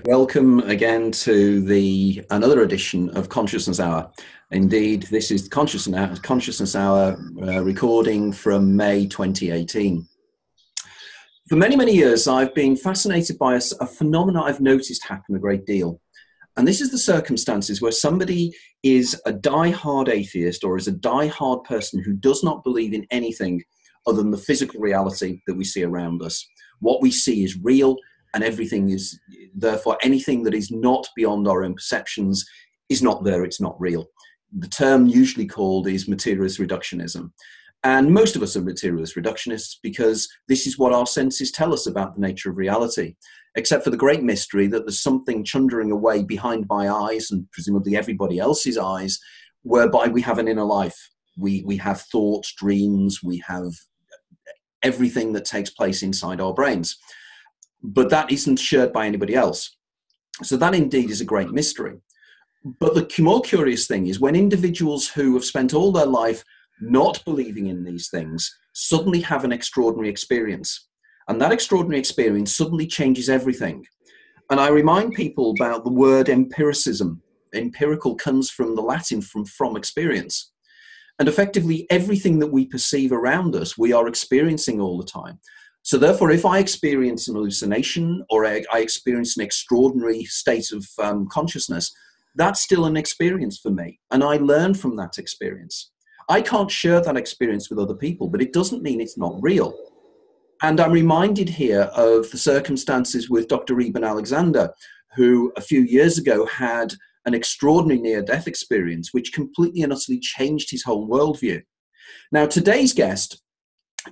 Welcome again to another edition of Consciousness Hour. Indeed, this is Consciousness Hour recording from May 2018. For many, many years, I've been fascinated by a phenomenon I've noticed happen a great deal. And this is the circumstances where somebody is a die-hard atheist or is a die-hard person who does not believe in anything other than the physical reality that we see around us. What we see is real, and everything is, therefore, anything that is not beyond our own perceptions is not there, it's not real. The term usually called is materialist reductionism. And most of us are materialist reductionists because this is what our senses tell us about the nature of reality, except for the great mystery that there's something chundering away behind my eyes and presumably everybody else's eyes, whereby we have an inner life. We have thoughts, dreams, we have everything that takes place inside our brains. But that isn't shared by anybody else. So that indeed is a great mystery. But the more curious thing is when individuals who have spent all their life not believing in these things suddenly have an extraordinary experience. And that extraordinary experience suddenly changes everything. And I remind people about the word empiricism. Empirical comes from the Latin from experience. And effectively everything that we perceive around us, we are experiencing all the time. So therefore, if I experience an hallucination or I experience an extraordinary state of consciousness, that's still an experience for me. And I learn from that experience. I can't share that experience with other people, but it doesn't mean it's not real. And I'm reminded here of the circumstances with Dr. Eben Alexander, who a few years ago had an extraordinary near-death experience, which completely and utterly changed his whole worldview. Now, today's guest,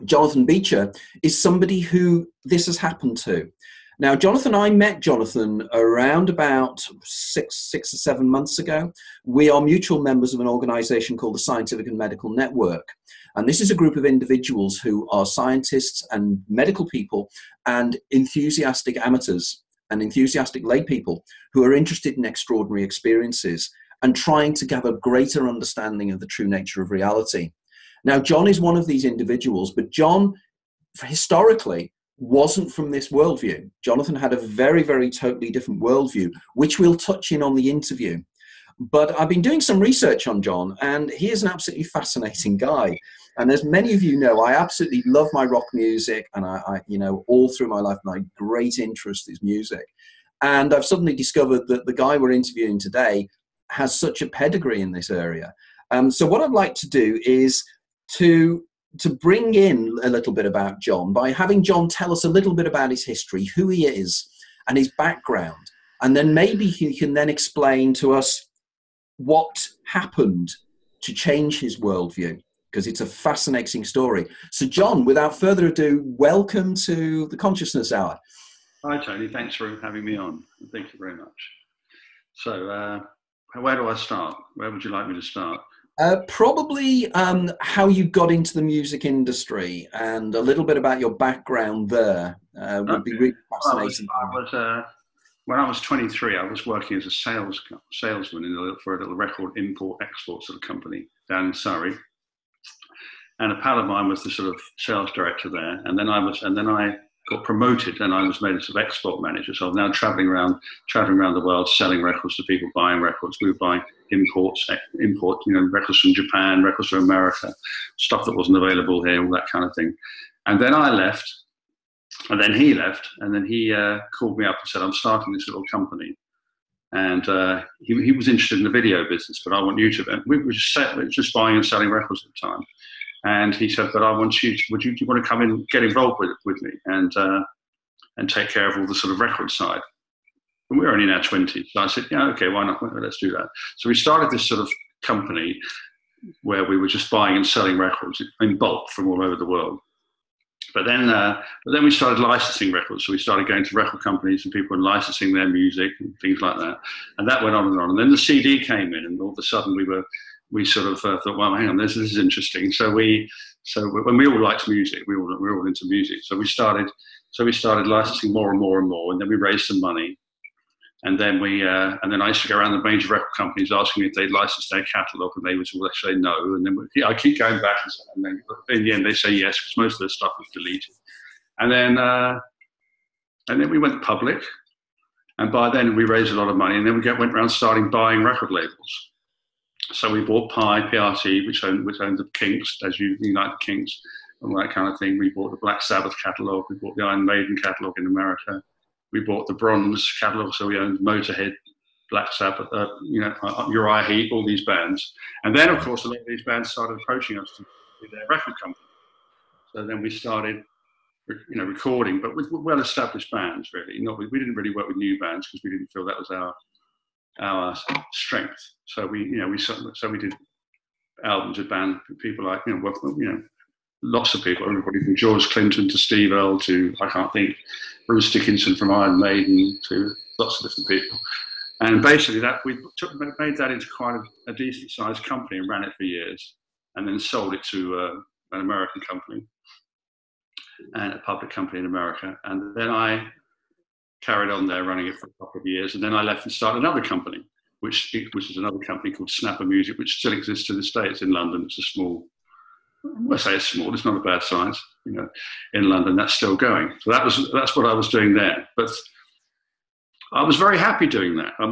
Jonathan Beecher, is somebody who this has happened to. Now, I met Jonathan around about six or 7 months ago. We are mutual members of an organization called the Scientific and Medical Network. And this is a group of individuals who are scientists and medical people and enthusiastic amateurs and enthusiastic lay people who are interested in extraordinary experiences and trying to gather greater understanding of the true nature of reality. Now, John is one of these individuals, but John, historically, wasn't from this worldview. Jonathan had a very, very totally different worldview, which we'll touch in on the interview. But I've been doing some research on John, and he is an absolutely fascinating guy. And as many of you know, I absolutely love my rock music, and I all through my life, my great interest is music. And I've suddenly discovered that the guy we're interviewing today has such a pedigree in this area. So what I'd like to do is to bring in a little bit about John by having John tell us a little bit about his history, who he is and his background. And then maybe he can then explain to us what happened to change his worldview, because it's a fascinating story. So John, without further ado, welcome to the Consciousness Hour. Hi, Tony. Thanks for having me on. Thank you very much. So where do I start? Where would you like me to start? Probably how you got into the music industry and a little bit about your background there would be really fascinating. When I was 23, I was working as a salesman for a little record import-export sort of company down in Surrey. And a pal of mine was the sort of sales director there. And then I got promoted and I was made a sort of export manager. So I'm now traveling around the world, selling records to people, buying records. We were buying import, records from Japan, records from America, stuff that wasn't available here, all that kind of thing. And then I left, and then he left, and then he called me up and said, I'm starting this little company. And he was interested in the video business, but I want you to, we were just buying and selling records at the time. And he said, but I want you to, do you want to come in, get involved with me and take care of all the sort of record side? And we were only in our 20s. So I said, yeah, okay, why not? Let's do that. So we started this sort of company where we were just buying and selling records in bulk from all over the world. But then we started licensing records. So we started going to record companies and people were licensing their music and things like that. And that went on and on. And then the CD came in, and all of a sudden we sort of thought, well, hang on, this is interesting. So when we all liked music, we were all into music. So we started licensing more and more and more, and then we raised some money. And then I used to go around the major record companies asking if they'd license their catalogue, and they would all say no. And then I keep going back, and then in the end they say yes, because most of the stuff was deleted. And then we went public, And by then we raised a lot of money, and then we went around starting buying record labels. So we bought PRT, which owned the Kinks, as you like the Kinks, and that kind of thing. We bought the Black Sabbath catalogue. We bought the Iron Maiden catalogue in America. We bought the Bronze catalogue, so we owned Motorhead, Black Sabbath, Uriah Heep, all these bands. And then, of course, a lot of these bands started approaching us to be their record company. So then we started, recording, but with well-established bands, really. We didn't really work with new bands because we didn't feel that was our strength. So we did albums with people like, lots of people, everybody from George Clinton to Steve Earle to, I can't think, Bruce Dickinson from Iron Maiden to lots of different people. And basically made that into quite a decent sized company and ran it for years, and then sold it to an American company and a public company in America. And then I carried on there running it for a couple of years, and then I left and started another company, which is another company called Snapper Music, which still exists to this day. It's in London. It's a small, I say it's small, it's not a bad size, in London. That's still going. So that's what I was doing there. But I was very happy doing that. I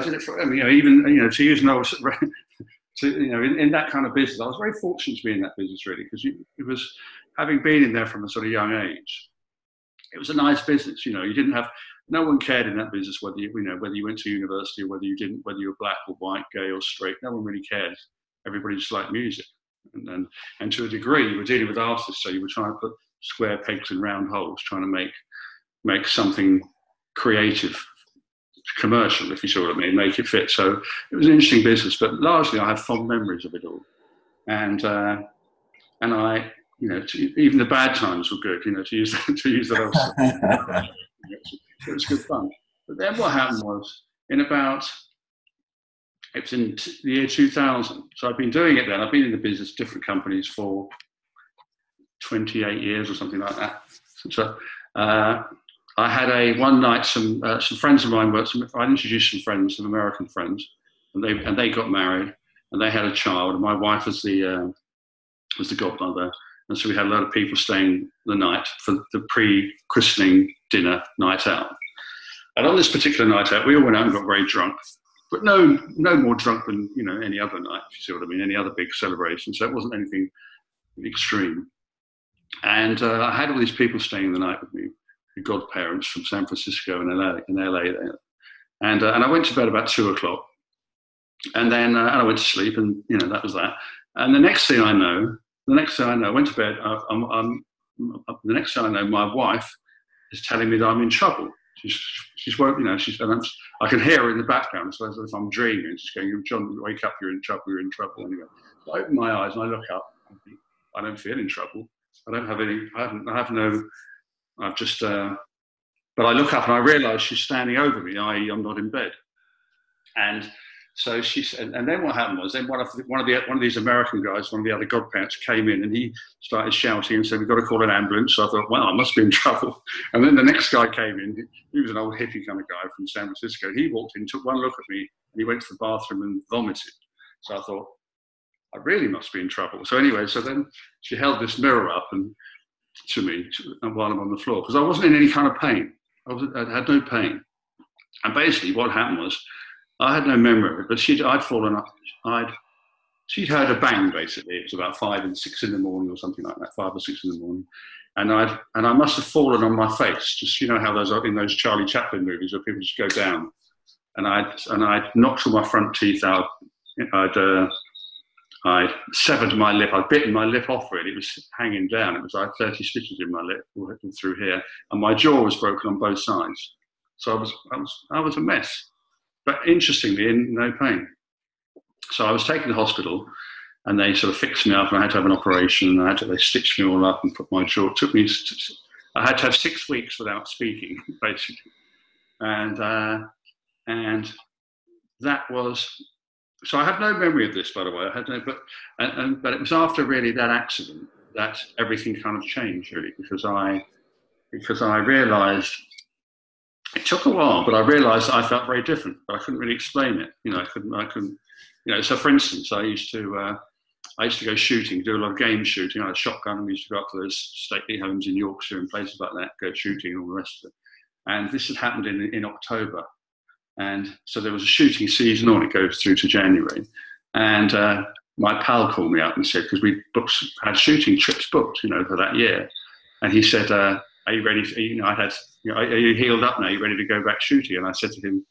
did it for, even, to use an old, in that kind of business, I was very fortunate to be in that business, really, because it was, having been in there from a sort of young age, it was a nice business. You didn't have, no one cared in that business whether you went to university or whether you didn't, whether you were black or white, gay or straight. No one really cared. Everybody just liked music. And to a degree, you were dealing with artists, so you were trying to put square pegs in round holes, trying to make something creative, commercial, if you see what I mean, make it fit. So it was an interesting business, but largely I have fond memories of it all. And I, even the bad times were good, to use that. It was good fun. But then what happened was, it was in the year 2000. So I've been doing it then. I've been in the business, different companies for 28 years or something like that. So I had one night, some friends of mine I introduced some friends, some American friends, and they got married, and they had a child, and my wife was the godmother. And so we had a lot of people staying the night for the pre-christening dinner night out. And on this particular night out, we all went out and got very drunk, but no more drunk than any other night, if you see what I mean, any other big celebration. So it wasn't anything extreme. And I had all these people staying the night with me, the godparents from San Francisco and LA there. And I went to bed about 2:00, and then and I went to sleep, and that was that. And the next thing I know, I went to bed. The next thing I know, my wife is telling me that I'm in trouble. She's woke, I can hear her in the background, so as if I'm dreaming. She's going, "John, wake up! You're in trouble. You're in trouble." Anyway, so I open my eyes and I look up. I don't feel in trouble. I don't have any. I have no. I've just. But I look up and I realise she's standing over me. i.e., I'm not in bed. And so she said, and then what happened was, then one of these American guys, one of the other godparents, came in and he started shouting and said, "We've got to call an ambulance." So I thought, well, I must be in trouble. And then the next guy came in. He was an old hippie kind of guy from San Francisco. He walked in, took one look at me, and he went to the bathroom and vomited. So I thought, I really must be in trouble. So anyway, so then she held this mirror up to me while I'm on the floor, because I wasn't in any kind of pain. I had no pain. And basically what happened was, I had no memory of it, but I'd fallen up. She'd heard a bang, basically. It was about 5 and 6 in the morning or something like that, 5 or 6 in the morning. And I must have fallen on my face, just, how those are in those Charlie Chaplin movies where people just go down. And I'd knocked all my front teeth out. I'd severed my lip. I'd bitten my lip off, really. It was hanging down. I had 30 stitches in my lip through here. And my jaw was broken on both sides. So I was a mess. But interestingly, in no pain. So I was taken to hospital, and they sort of fixed me up, and I had to have an operation. And they stitched me all up and put my jaw. I had to have 6 weeks without speaking, basically. And that was. So I have no memory of this, by the way. I had no, but it was after really that accident that everything kind of changed, really, because I realised. It took a while, but I realised I felt very different, but I couldn't really explain it. I couldn't. So for instance, I used to go shooting, do a lot of game shooting. I had a shotgun, and we used to go up to those stately homes in Yorkshire and places like that, go shooting and all the rest of it. And this had happened in October. And so there was a shooting season on, it goes through to January. And my pal called me up and said, because we had shooting trips booked, for that year. And he said, are you ready? Are you healed up now? Are you ready to go back shooting? And I said to him,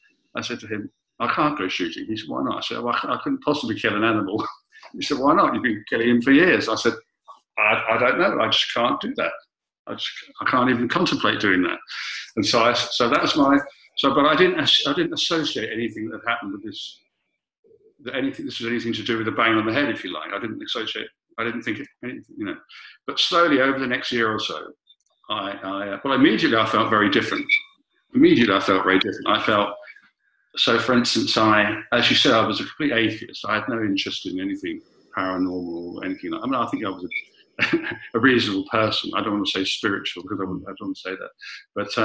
I can't go shooting. He said, why not? I said, well, I couldn't possibly kill an animal. He said, why not? You've been killing him for years. I said, I don't know. I just can't do that. I can't even contemplate doing that. And so that's my. But I didn't associate anything that happened with this. This was anything to do with a bang on the head, if you like. I didn't think it. But slowly over the next year or so, immediately I felt very different. I felt. So, for instance, as you said, I was a complete atheist. I had no interest in anything paranormal or anything like that. I mean, I think I was a reasonable person. I don't want to say spiritual because I don't want to say that. But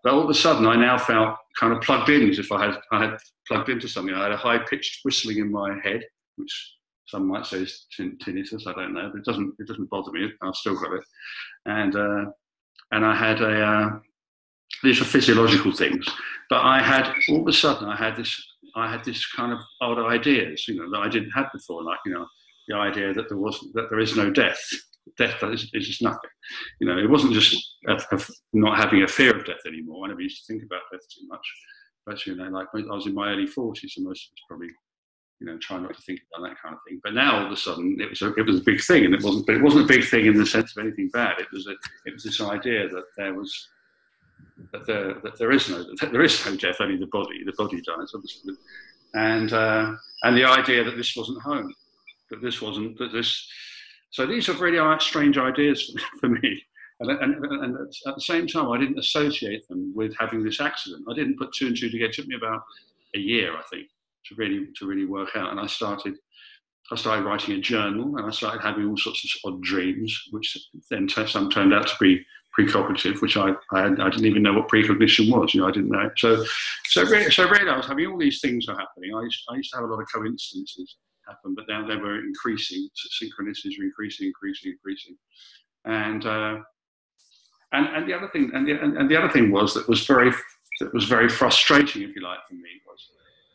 all of a sudden, I now felt kind of plugged in, as if I had plugged into something. I had a high-pitched whistling in my head, which some might say is tinnitus. I don't know, but it doesn't bother me. I've still got it, and I had these are physiological things. But all of a sudden, I had this kind of odd ideas, that I didn't have before, like, the idea that there is no death. Death is just nothing. It wasn't just not having a fear of death anymore. I never used to think about death too much. But, like I was in my early 40s, and most of us probably, try not to think about that kind of thing. But now all of a sudden it was a big thing, and it wasn't a big thing in the sense of anything bad. It was this idea that there is no death, only the body dies, obviously, and the idea that this wasn't home, so these are really strange ideas for me, and at the same time I didn't associate them with having this accident. I didn't put two and two together. It took me about a year, I think, to really work out, and I started writing a journal, and I started having all sorts of odd dreams, which then some turned out to be precognitive, which I didn't even know what precognition was. I didn't know. So really, I was having all these things are happening. I used to have a lot of coincidences happen, but now they were increasing. Synchronicities were increasing, and the other thing was that was very frustrating, if you like, for me.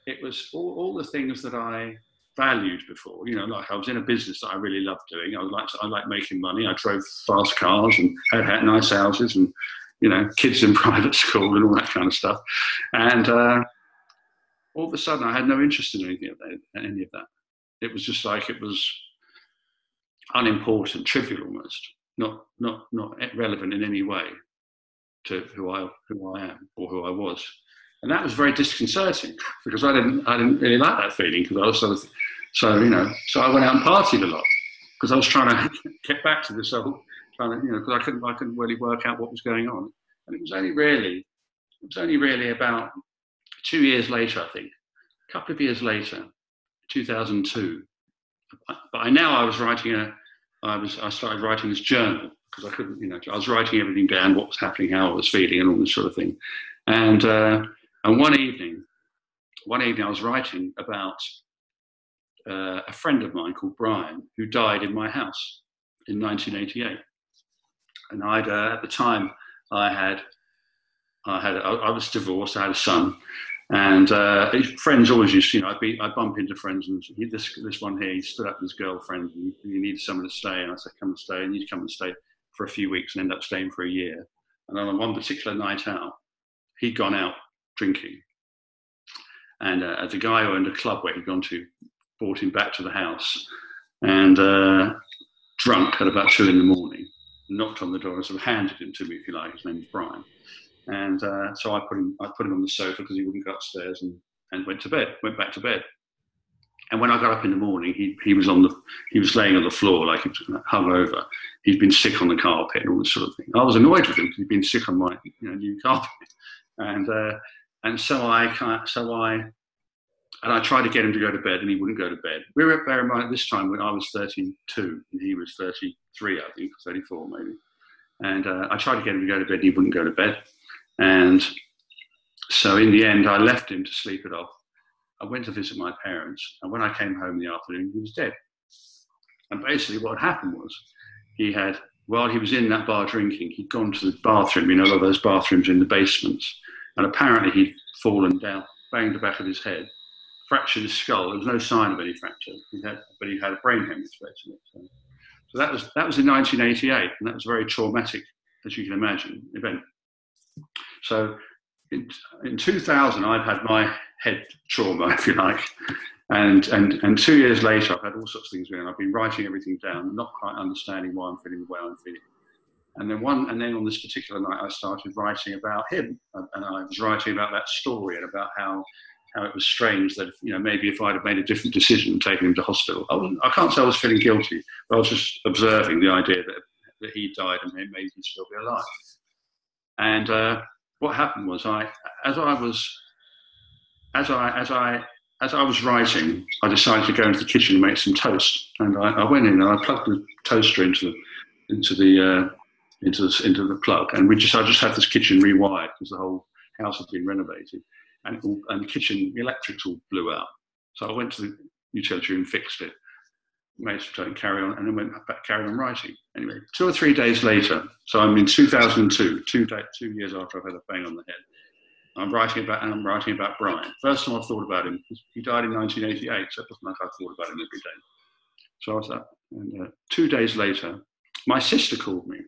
It was all the things that I valued before, like I was in a business that I really loved doing. I like making money. I drove fast cars and had nice houses and, kids in private school and all that kind of stuff. And all of a sudden I had no interest in any of that. It was just like, it was unimportant, trivial almost, not relevant in any way to who I am or who I was. And that was very disconcerting because I didn't really like that feeling, because I was so I went out and partied a lot because I was trying to get back to this whole, because I couldn't really work out what was going on. And it was only really about 2 years later, I think, a couple of years later, 2002. But I started writing this journal because I couldn't, I was writing everything down, what was happening, how I was feeling, and all this sort of thing. And one evening I was writing about a friend of mine called Brian, who died in my house in 1988. And at the time I was divorced, I had a son, and friends always used to, I bump into friends, and this one here, he stood up with his girlfriend, and he needed someone to stay, and I said, come and stay, and he'd come and stay for a few weeks and end up staying for a year. And on one particular night out, he'd gone out drinking, and the guy who owned a club where he'd gone to brought him back to the house, and drunk at about 2 a.m, knocked on the door and sort of handed him to me, if you like. His name was Brian, and so I put him on the sofa because he wouldn't go upstairs, and went back to bed. And when I got up in the morning, he was laying on the floor, like he was hung over. He'd been sick on the carpet and all this sort of thing. I was annoyed with him because he'd been sick on my new carpet, and so I tried to get him to go to bed, and he wouldn't go to bed. Bear in mind, this time when I was 32 and he was 33, I think, 34 maybe. And I tried to get him to go to bed, and he wouldn't go to bed. And so in the end, I left him to sleep it off. I went to visit my parents, and when I came home in the afternoon, he was dead. And basically what had happened was he had while he was in that bar drinking, he'd gone to the bathroom, you know, a lot of those bathrooms in the basements, and apparently he'd fallen down, banged the back of his head, fractured his skull. There was no sign of any fracture, but he had a brain hemorrhage, basically. So that was in 1988, and that was a very traumatic, as you can imagine, event. So in 2000, I've had my head trauma, if you like, and 2 years later, I've had all sorts of things going on. I've been writing everything down, not quite understanding why I'm feeling the way I'm feeling. And then on this particular night, I started writing about him, and I was writing about that story and about how it was strange that, you know, maybe if I'd have made a different decision and taken him to hospital, I can't say I was feeling guilty, but I was just observing the idea that he died and maybe he'd still be alive. And what happened was, as I was writing, I decided to go into the kitchen and make some toast. And I went in and I plugged the toaster into the plug, and I just had this kitchen rewired because the whole house had been renovated, and the kitchen, the electrics all blew out. So I went to the utility room, fixed it, made some toast, carry on, and then went back, carried on writing. Anyway, 2 or 3 days later, so I'm in 2002, 2 years after I've had a bang on the head, I'm writing about Brian. First time I thought about him, he died in 1988, so it wasn't like I thought about him every day. So I was that. And 2 days later, my sister called me.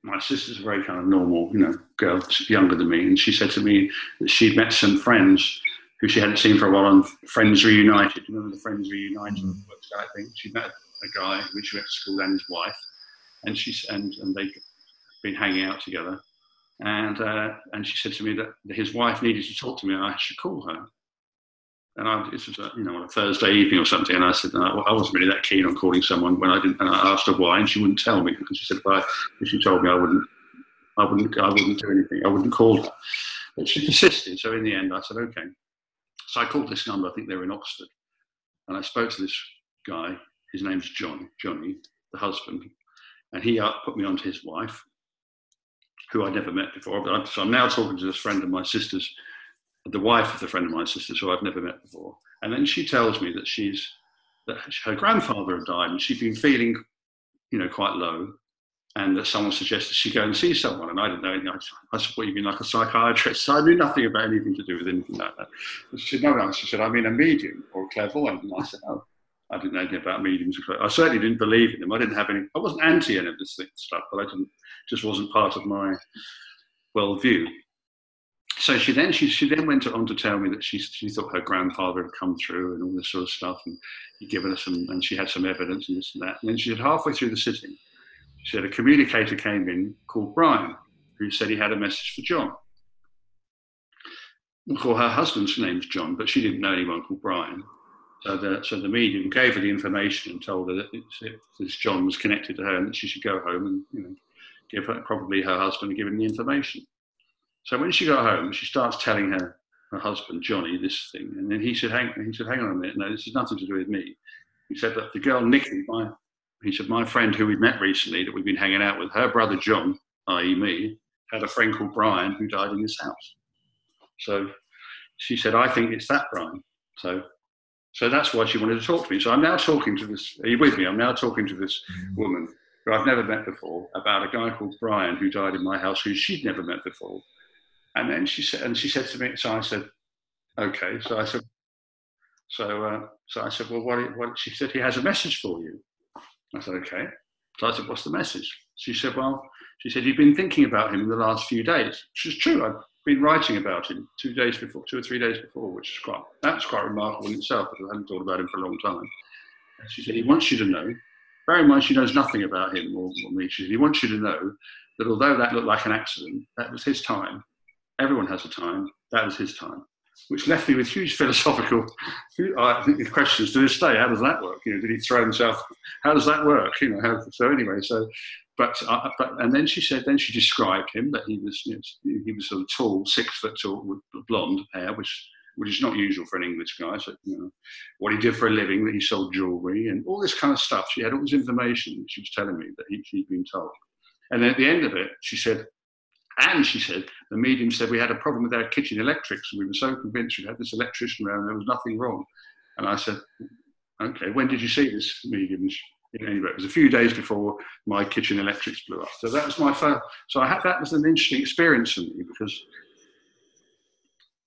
My sister's a very kind of normal, you know, girl, younger than me, and she said to me that she'd met some friends who she hadn't seen for a while on Friends Reunited. You remember the Friends Reunited website thing? She'd met a guy who she went to school and his wife, and they'd been hanging out together. And she said to me that his wife needed to talk to me and I should call her. And this was on a Thursday evening or something, and I said, no, I wasn't really that keen on calling someone when I didn't. And I asked her why, and she wouldn't tell me, because she said if she told me, I wouldn't do anything. I wouldn't call her. But she persisted. So in the end, I said, okay. So I called this number. I think they were in Oxford, and I spoke to this guy. His name's Johnny, the husband, and he put me on to his wife, who I'd never met before. So I'm now talking to this friend of my sister's, the wife of the friend of my sister's, who I've never met before. And then she tells me that her grandfather had died, and she'd been feeling, you know, quite low, and that someone suggested she go and see someone. And I didn't know anything. I said, what, you mean like a psychiatrist? So I knew nothing about anything to do with anything like that. And she said, no. She said, I mean a medium or a clairvoyant. And I said, oh, I didn't know anything about mediums. I certainly didn't believe in them. I wasn't anti any of this stuff, but just wasn't part of my worldview. So she then went on to tell me that she thought her grandfather had come through and all this sort of stuff, and he'd given her some, and she had some evidence and this and that. And then she said, halfway through the sitting, she said a communicator came in called Brian, who said he had a message for John. Well, her husband's name's John, but she didn't know anyone called Brian. So the medium gave her the information and told her that this John was connected to her and that she should go home and, you know, give her, probably her husband, and give him the information. So when she got home, she starts telling her husband, Johnny, this thing. And then he said, hang on a minute. No, this has nothing to do with me. He said that the girl, Nikki, my friend who we met recently, that we've been hanging out with, her brother John, i.e. me, had a friend called Brian who died in his house. So she said, I think it's that Brian. So that's why she wanted to talk to me. So I'm now talking to this, are you with me? I'm now talking to this woman who I've never met before, about a guy called Brian who died in my house, who she'd never met before. And then she said to me, so I said, okay. So I said, well, what? She said, he has a message for you. I said, okay. So I said, what's the message? She said, you've been thinking about him in the last few days, which is true. I've been writing about him 2 or 3 days before, which is quite remarkable in itself, because I hadn't thought about him for a long time. And she said, he wants you to know, bear in mind she knows nothing about him or me. She said, he wants you to know that although that looked like an accident, that was his time. Everyone has a time. That was his time, which left me with huge philosophical questions to this day. How does that work? You know, did he throw himself? How does that work? You know. And then she said. Then she described him, that he was sort of tall, 6 foot tall, with blonde hair, which is not usual for an English guy. So, you know, what he did for a living, that he sold jewellery and all this kind of stuff. She had all this information that she was telling me that he'd been told. And then at the end of it, she said, the medium said we had a problem with our kitchen electrics, and we were so convinced we'd had this electrician around and there was nothing wrong. And I said, okay, when did you see this medium? Anyway, it was a few days before my kitchen electrics blew up. So that was my first. So that was an interesting experience for me, because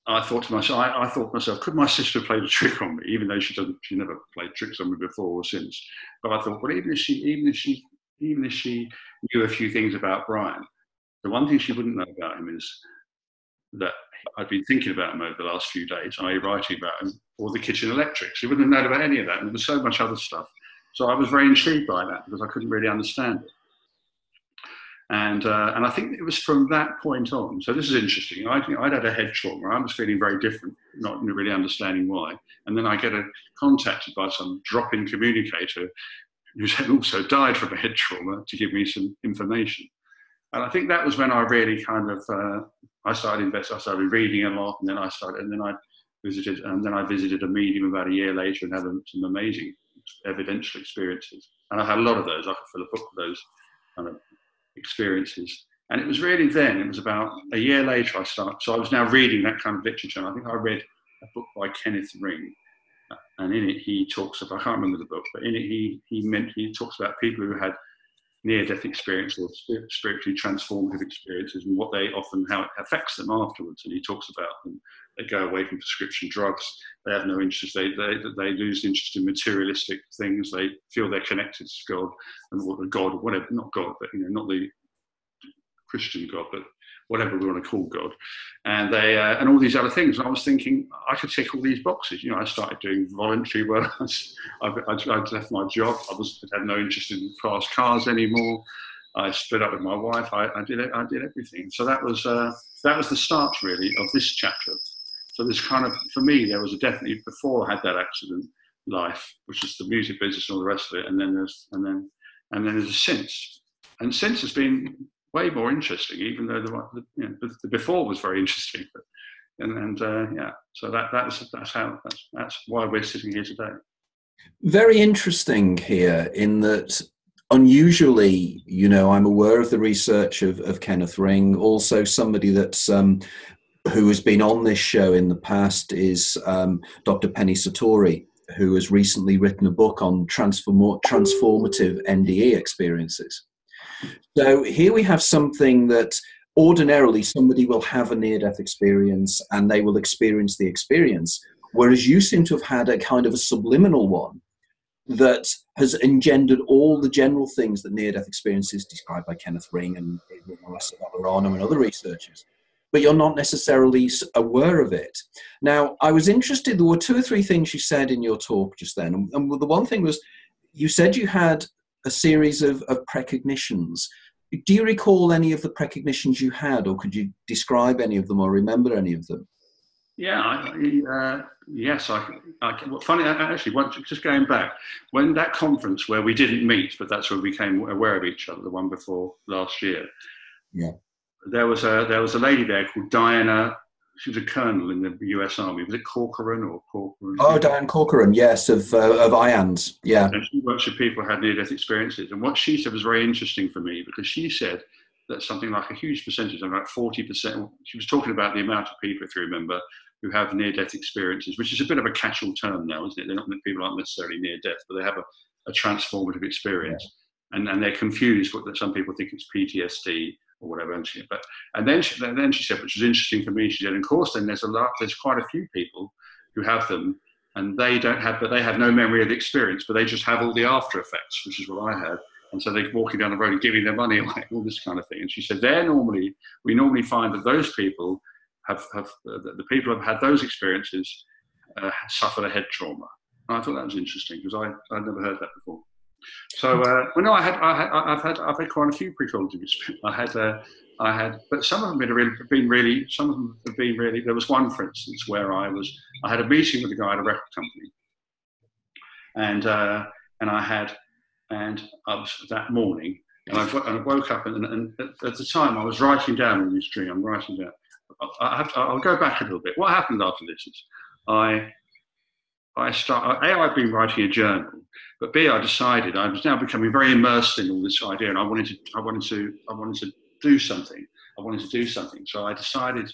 I thought to myself, could my sister have played a trick on me, even though she never played tricks on me before or since. But I thought, well, even if she knew a few things about Brian, the one thing she wouldn't know about him is that I'd been thinking about him over the last few days, i.e. writing about him, or the kitchen electrics. She wouldn't have known about any of that, and there was so much other stuff. So I was very intrigued by that, because I couldn't really understand it. And I think it was from that point on. So this is interesting. I'd had a head trauma. I was feeling very different, not really understanding why. And then I get contacted by some drop-in communicator who's also died from a head trauma to give me some information. And I think that was when I really kind of I started reading a lot, and then I visited a medium about a year later and had some amazing evidential experiences. And I had a lot of those. I could fill a book with those kind of experiences. And it was really then, it was about a year later so I was now reading that kind of literature. And I think I read a book by Kenneth Ring, and in it he talks about, I can't remember the book, but in it he talks about people who had near-death experiences or spiritually transformative experiences, and how it affects them afterwards. And he talks about them. They go away from prescription drugs. They have no interest. They lose interest in materialistic things. They feel they're connected to God and God, whatever, not God, but not the Christian God, but whatever we want to call God, and they and all these other things. And I was thinking, I could tick all these boxes. I started doing voluntary work. I'd left my job. I had no interest in fast cars anymore. I split up with my wife. I did everything. So that was the start really of this chapter. So this kind of, for me, there was definitely, before I had that accident, life, which is the music business and all the rest of it, and then there's a since, and since has been way more interesting, even though the before was very interesting. So that's why we're sitting here today. Very interesting here, in that unusually, I'm aware of the research of Kenneth Ring. Also, somebody that's who has been on this show in the past is Dr. Penny Satori, who has recently written a book on transformative NDE experiences. So here we have something that ordinarily somebody will have a near-death experience and they will experience the experience, whereas you seem to have had a kind of a subliminal one that has engendered all the general things that near-death experiences described by Kenneth Ring and Giordano and other researchers, but you're not necessarily aware of it. Now, I was interested, there were 2 or 3 things you said in your talk just then, and the one thing was, you said you had a series of precognitions. Do you recall any of the precognitions you had, or could you describe any of them or remember any of them? Yeah, yes. Funny, actually, just going back, when that conference where we didn't meet, but that's where we became aware of each other, the one before last year. Yeah. There was a lady there called Diana. She was a colonel in the US Army. Was it Corcoran or Corcoran? Oh, Diane Corcoran, yes, of IANDS, yeah. And she works with people who had near-death experiences. And what she said was very interesting for me, because she said that something like a huge percentage, about 40%, she was talking about the amount of people, if you remember, who have near-death experiences, which is a bit of a catch-all term now, isn't it? People aren't necessarily near-death, but they have a transformative experience. Yeah. And they're confused. Some people think it's PTSD or whatever. And then she said, which was interesting for me, she said, of course, then there's quite a few people who have them, and they have no memory of the experience, but they just have all the after effects, which is what I had. And so they're walking down the road and giving their money away, all this kind of thing. And she said, we normally find that those people the people who have had those experiences suffer a head trauma. And I thought that was interesting, because I'd never heard that before. So, I've had quite a few precognitive experiences. But some of them have been really. There was one, for instance, where I had a meeting with a guy at a record company, and I was that morning, and I woke up, and at the time I was writing down in this dream. I'm writing down. I'll go back a little bit. What happened after this is I'd been writing a journal, but B, I decided I was now becoming very immersed in all this idea, and I wanted to do something. So I decided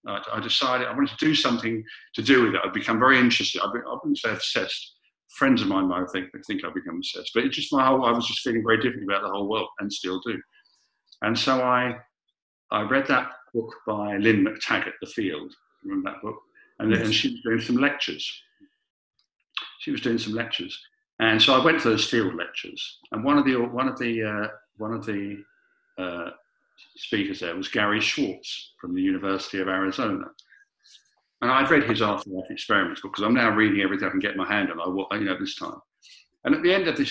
I wanted to do something to do with it. I'd become very interested. I wouldn't say obsessed, friends of mine might think I've become obsessed, but it's just I was just feeling very different about the whole world, and still do. And so I read that book by Lynn McTaggart, The Field. Remember that book? And, yes. And she was doing some lectures. And so I went to those field lectures. And one of the speakers there was Gary Schwartz from the University of Arizona. And I'd read his Afterlife Experiments book, because I'm now reading everything I can get my hand on. This time. And at the end of he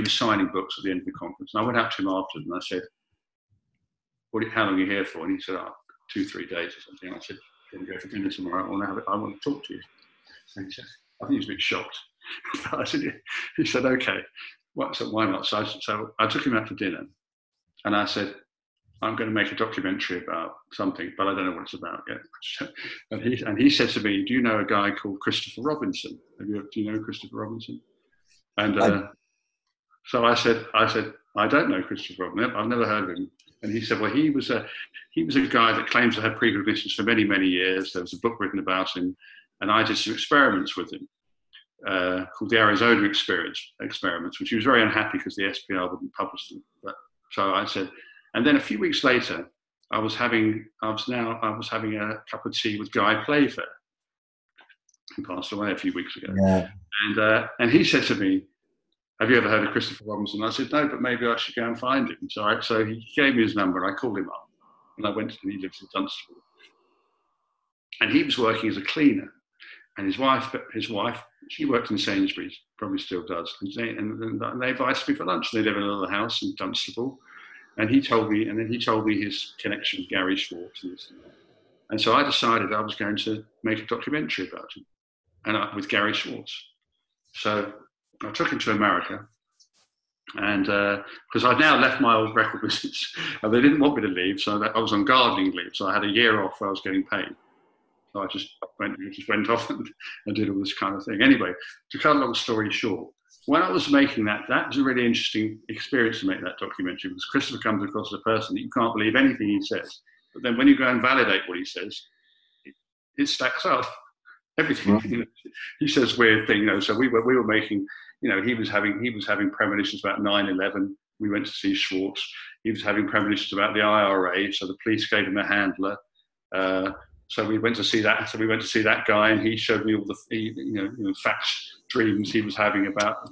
was signing books at the end of the conference. And I went up to him afterwards and I said, how long are you here for? And he said, 2-3 days or something. And I said, "Can we go for dinner tomorrow? I want to talk to you." And he said, I think he was a bit shocked. He said, "Okay, so why not?" So I took him out for dinner, and I said, "I'm going to make a documentary about something, but I don't know what it's about yet." And he said to me, "Do you know a guy called Christopher Robinson? Do you know Christopher Robinson?" And so I said, "I don't know Christopher Robinson. I've never heard of him." And he said, "Well, he was a guy that claims to have precognitions for many, many years. There was a book written about him, and I did some experiments with him called the Arizona experiments, which he was very unhappy because the SPR wouldn't publish them." So I said, and then a few weeks later, I was having a cup of tea with Guy Playfair, who passed away a few weeks ago. Yeah. And he said to me, "Have you ever heard of Christopher Robinson?" I said, "No, but maybe I should go and find him." So he gave me his number, and I called him up. And I went to, he lives in Dunstable. And he was working as a cleaner. And his wife, she worked in Sainsbury's, probably still does. And they invited me for lunch. They live in another house in Dunstable. And he told me his connection with Gary Schwartz. And so I decided I was going to make a documentary about him, with Gary Schwartz. So I took him to America, and because I'd now left my old record business, and they didn't want me to leave, so I was on gardening leave. So I had a year off where I was getting paid. So I just went off and did all this kind of thing. Anyway, to cut a long story short, when I was making that was a really interesting experience to make that documentary, because Christopher comes across as a person that you can't believe anything he says. But then when you go and validate what he says, it stacks up. Everything. Right. He says weird things. So we were making, he was having premonitions about 9/11. We went to see Schwartz. He was having premonitions about the IRA. So the police gave him a handler. So we went to see that. So we went to see that guy, and he showed me all the facts, dreams he was having about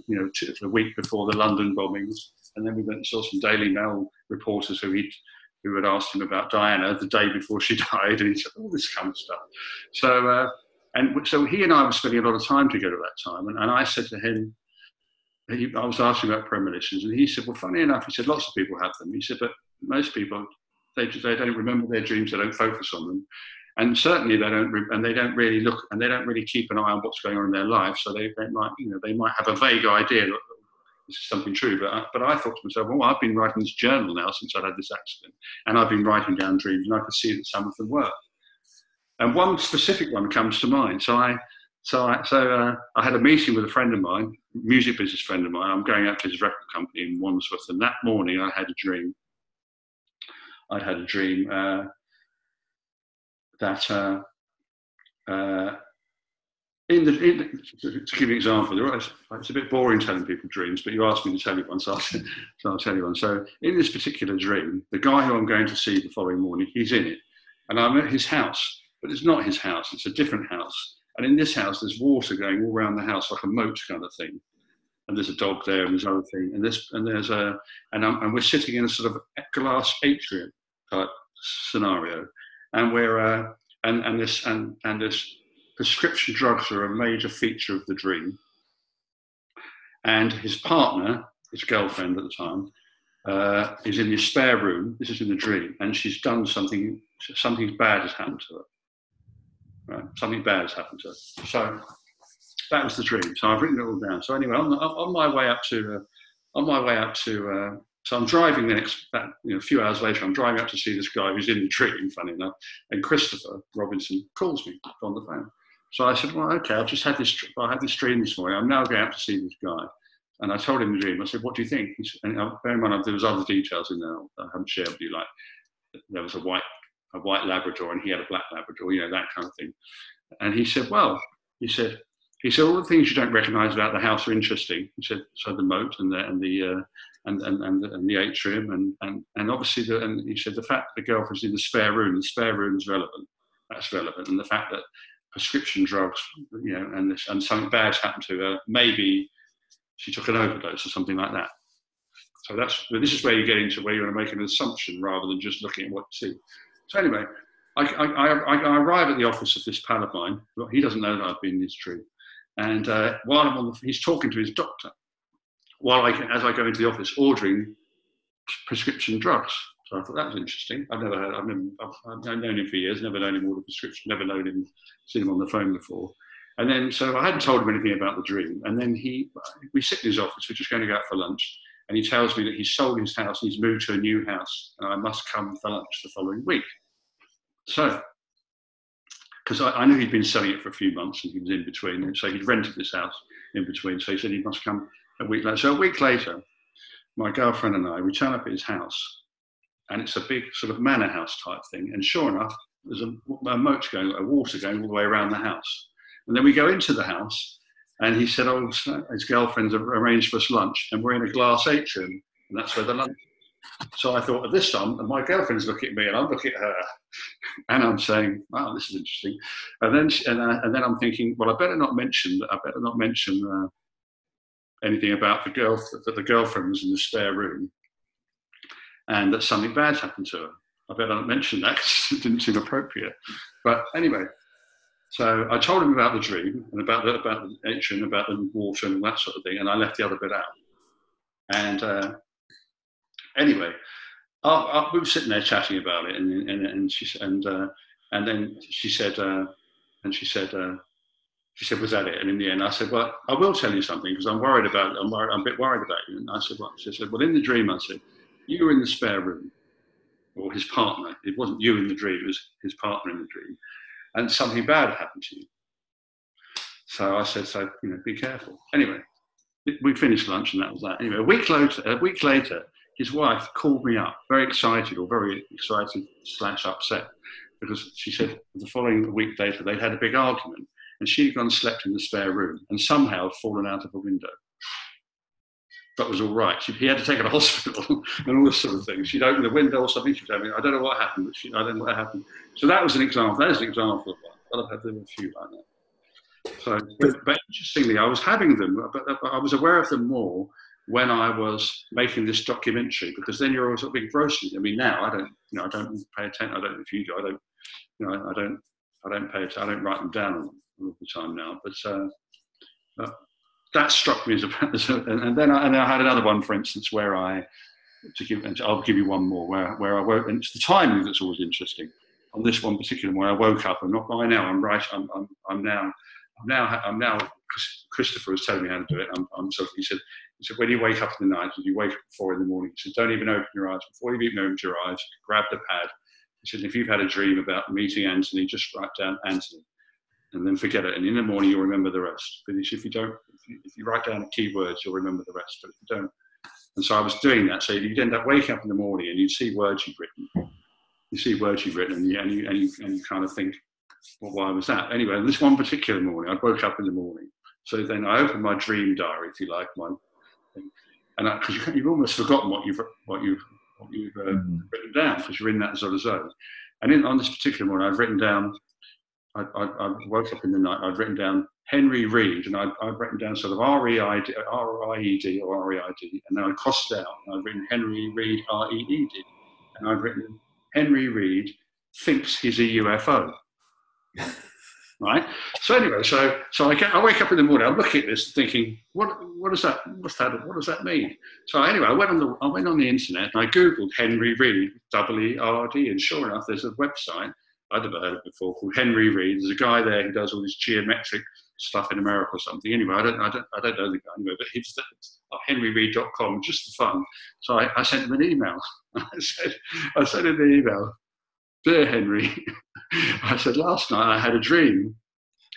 a week before the London bombings. And then we went and saw some Daily Mail reporters who had asked him about Diana the day before she died, and he said all this kind of stuff. So he and I were spending a lot of time together at that time, and I said to him, I was asking about premonitions, and he said, "Well, funny enough," he said, "lots of people have them." He said, "But most people, they don't remember their dreams, they don't focus on them. And certainly they don't really look, and they don't really keep an eye on what's going on in their life. So they might have a vague idea that this is something true. But I thought to myself, well, I've been writing this journal now since I had this accident, and I've been writing down dreams, and I could see that some of them were. And one specific one comes to mind. So I had a meeting with a friend of mine, music business friend of mine. I'm going out to his record company in Wandsworth, and that morning I had a dream. I'd had a dream that to give you an example, it's a bit boring telling people dreams, but you asked me to tell you one, so I'll tell you one. So in this particular dream, the guy who I'm going to see the following morning, he's in it, and I'm at his house, but it's not his house, it's a different house. And in this house, there's water going all around the house, like a moat kind of thing. And there's a dog there, and there's other thing, and we're sitting in a sort of glass atrium type scenario, and we're and this prescription drugs are a major feature of the dream. And his partner, his girlfriend at the time, is in his spare room. This is in the dream, and she's done something bad has happened to her. Right? Something bad has happened to her. So that was the dream. So I've written it all down. So anyway, on my way up to, so I'm driving a few hours later, I'm driving up to see this guy who's in the dream, funny enough, and Christopher Robinson calls me on the phone. So I said, well, okay, I had this dream this morning. I'm now going out to see this guy. And I told him the dream. I said, what do you think? And bear in mind, there was other details in there I haven't shared with you, like there was a white Labrador and he had a black Labrador, that kind of thing. And he said, well, he said, all the things you don't recognise about the house are interesting. He said, so the moat and the atrium and obviously and he said the fact that the girlfriend's in the spare room is relevant. That's relevant, and the fact that prescription drugs, and something bad's happened to her, maybe she took an overdose or something like that. So this is where you get into where you want to make an assumption rather than just looking at what you see. So anyway, I arrive at the office of this pal of mine. He doesn't know that I've been in his dream. And while I'm he's talking to his doctor, as I go into the office, ordering prescription drugs. So I thought that was interesting. I've known him for years, never known him order prescription, never seen him on the phone before. And then, so I hadn't told him anything about the dream. And then we sit in his office, we're just going to go out for lunch. And he tells me that he's sold his house and he's moved to a new house. And I must come for lunch the following week. So, because I knew he'd been selling it for a few months and he was in between. And so he'd rented this house in between. So he said he must come a week later. So a week later, my girlfriend and I, we turn up at his house. And it's a big sort of manor house type thing. And sure enough, there's a moat a water going all the way around the house. And then we go into the house. And he said, oh, his girlfriend's arranged for us lunch. And we're in a glass atrium. And that's where the lunch is. So I thought, at this time, and my girlfriend's looking at me and I'm looking at her. And I'm saying, wow, this is interesting. And then I'm thinking, well, I better not mention anything about the girlfriend was in the spare room and that something bad's happened to her. I better not mention that because it didn't seem appropriate. But anyway, so I told him about the dream and about the atrium, about the water and that sort of thing, and I left the other bit out. And anyway, we were sitting there chatting about it, and then she said, was that it? And in the end, I said, well, I will tell you something because I'm worried about it. I'm a bit worried about you. And I said, what? She said, well, in the dream, I said, you were in the spare room, or his partner. It wasn't you in the dream; it was his partner in the dream, and something bad happened to you. So I said, so be careful. Anyway, we finished lunch, and that was that. Anyway, a week later, his wife called me up, very excited / upset, because she said the following week later they'd had a big argument, and she'd gone and slept in the spare room, and somehow fallen out of a window. That was all right. He had to take her to hospital and all this sort of thing. She'd opened the window or something. She was having, I don't know what happened, but I don't know what happened. So that was an example. That is an example of one. But I've had a few like that. So, but interestingly, I was having them, but I was aware of them more when I was making this documentary, because then you're always engrossed in it. I mean, now I don't pay attention. I don't know if you do. I don't pay attention. I don't write them down all the time now. But that struck me and then I had another one, for instance, where I'll give you one more, where I woke, and it's the timing that's always interesting. On this one particular one, I woke up, and not by now. I'm now. Christopher was telling me how to do it. He said when you wake up in the night, if you wake up at 4 a.m, he said don't even open your eyes. Before you even open your eyes, grab the pad. He said if you've had a dream about meeting Anthony, just write down Anthony, and then forget it. And in the morning, you'll remember the rest. But if you write down keywords, you'll remember the rest. But if you don't, and so I was doing that. So you'd end up waking up in the morning and you'd see words you've written. And you kind of think, well, why was that? Anyway, this one particular morning, I woke up in the morning. So then I opened my dream diary, if you like, and because you've almost forgotten what you've written down because you're in that sort of zone. And on this particular morning, I'd written down. I woke up in the night. I'd written down Henry Reid, and I'd written down sort of R-E-I-D, or R-E-I-D, and then I crossed out. And I'd written Henry Reid, R-E-E-D, and I'd written Henry Reid thinks he's a UFO. Right. So anyway, so I wake up in the morning. I'm looking at this, thinking, what does that mean? So anyway, I went on the internet and I googled Henry Reid, W-E-R-D, and sure enough, there's a website I'd never heard of before called Henry Reid. There's a guy there who does all this geometric stuff in America or something. Anyway, I don't know the guy anyway, but he's henryreid.com just for fun. So I sent him an email. I sent him an email. Dear Henry, I said, last night I had a dream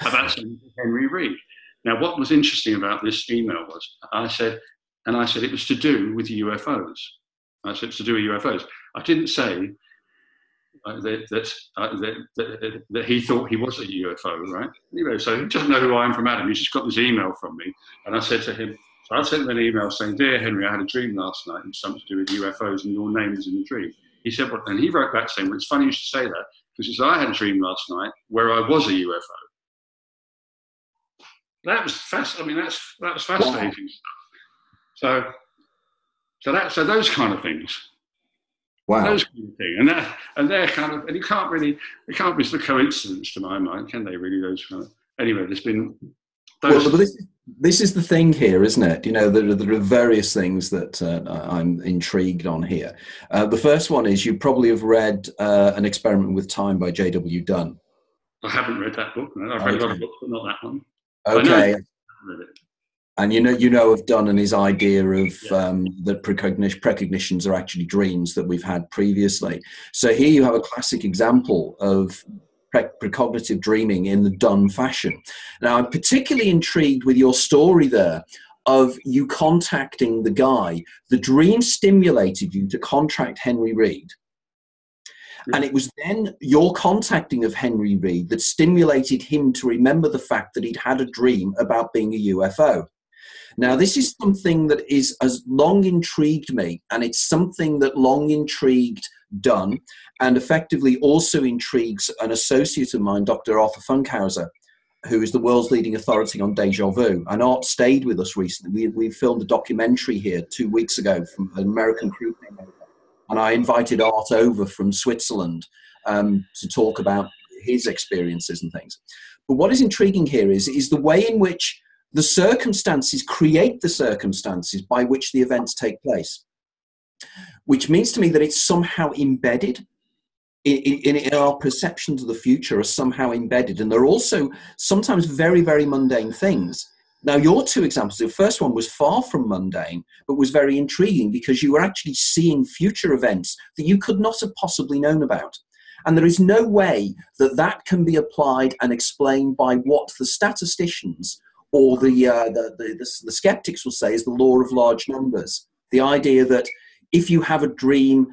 about Henry Reid. Now, what was interesting about this email was, I said it was to do with UFOs. I said it's to do with UFOs. I didn't say that he thought he was a UFO, right? Anyway, so he doesn't know who I am from Adam. He's just got this email from me, and I said to him, so I sent him an email saying, "Dear Henry, I had a dream last night, and something to do with UFOs, and your name was in the dream." He said, "What?" And he wrote back saying, "Well, it's funny you should say that, because he said, I had a dream last night where I was a UFO." That was fascinating. I mean, that was fascinating stuff. So those kind of things. Wow. Those kind of things, and they're kind of, and it can't be the coincidence to my mind, can they? Really, those kind of. Anyway, there's been. Those, well, but this is the thing here, isn't it? You know, there are various things that I'm intrigued on here. The first one is you probably have read An Experiment with Time by J.W. Dunn. I haven't read that book. No. I've read a lot of books, but not that one. Okay. I haven't read it. And you know of Dunn and his idea of that precognitions are actually dreams that we've had previously. So here you have a classic example of precognitive dreaming in the Dunn fashion. Now, I'm particularly intrigued with your story there of you contacting the guy. The dream stimulated you to contact Henry Reed. And it was then your contacting of Henry Reed that stimulated him to remember the fact that he'd had a dream about being a UFO. Now, this is something that has long intrigued me, and it's something that long intrigued Dunn, and effectively also intrigues an associate of mine, Dr. Arthur Funkhauser, who is the world's leading authority on deja vu. And Art stayed with us recently. We filmed a documentary here 2 weeks ago from an American crew came over, and I invited Art over from Switzerland to talk about his experiences and things. But what is intriguing here is the way in which the circumstances create the circumstances by which the events take place, which means to me that it's somehow embedded in our perceptions of the future, are somehow embedded. And they're also sometimes very, very mundane things. Now, your two examples, the first one was far from mundane, but was very intriguing because you were actually seeing future events that you could not have possibly known about. And there is no way that that can be applied and explained by what the statisticians or the skeptics will say is the law of large numbers. The idea that if you have a dream,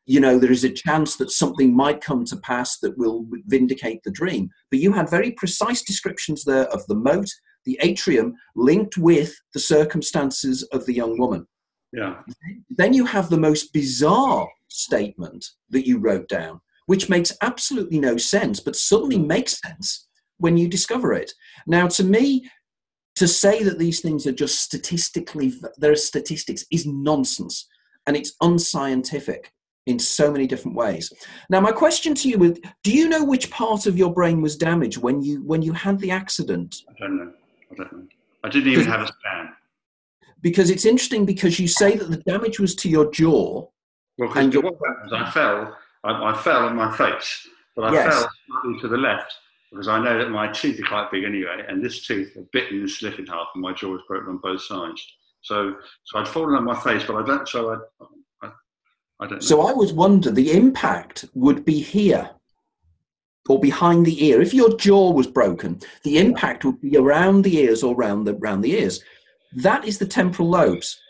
you know, there is a chance that something might come to pass that will vindicate the dream. But you had very precise descriptions there of the moat, the atrium, linked with the circumstances of the young woman. Yeah. Then you have the most bizarre statement that you wrote down, which makes absolutely no sense, but suddenly makes sense when you discover it. Now, to me, to say that these things are just statistically, there are statistics, is nonsense. And it's unscientific in so many different ways. Now, my question to you is, do you know which part of your brain was damaged when you had the accident? I don't know. I didn't even have a scan. Because it's interesting, because you say that the damage was to your jaw. Well, and what happened was I fell on my face, but I fell slightly to the left because I know that my teeth are quite big anyway, and this tooth had bitten this lip in half, and my jaw was broken on both sides. So I'd fallen on my face, but I don't. So I don't know. So I was wondering, the impact would be here or behind the ear. If your jaw was broken, the impact would be around the ears or around the ears. That is the temporal lobes.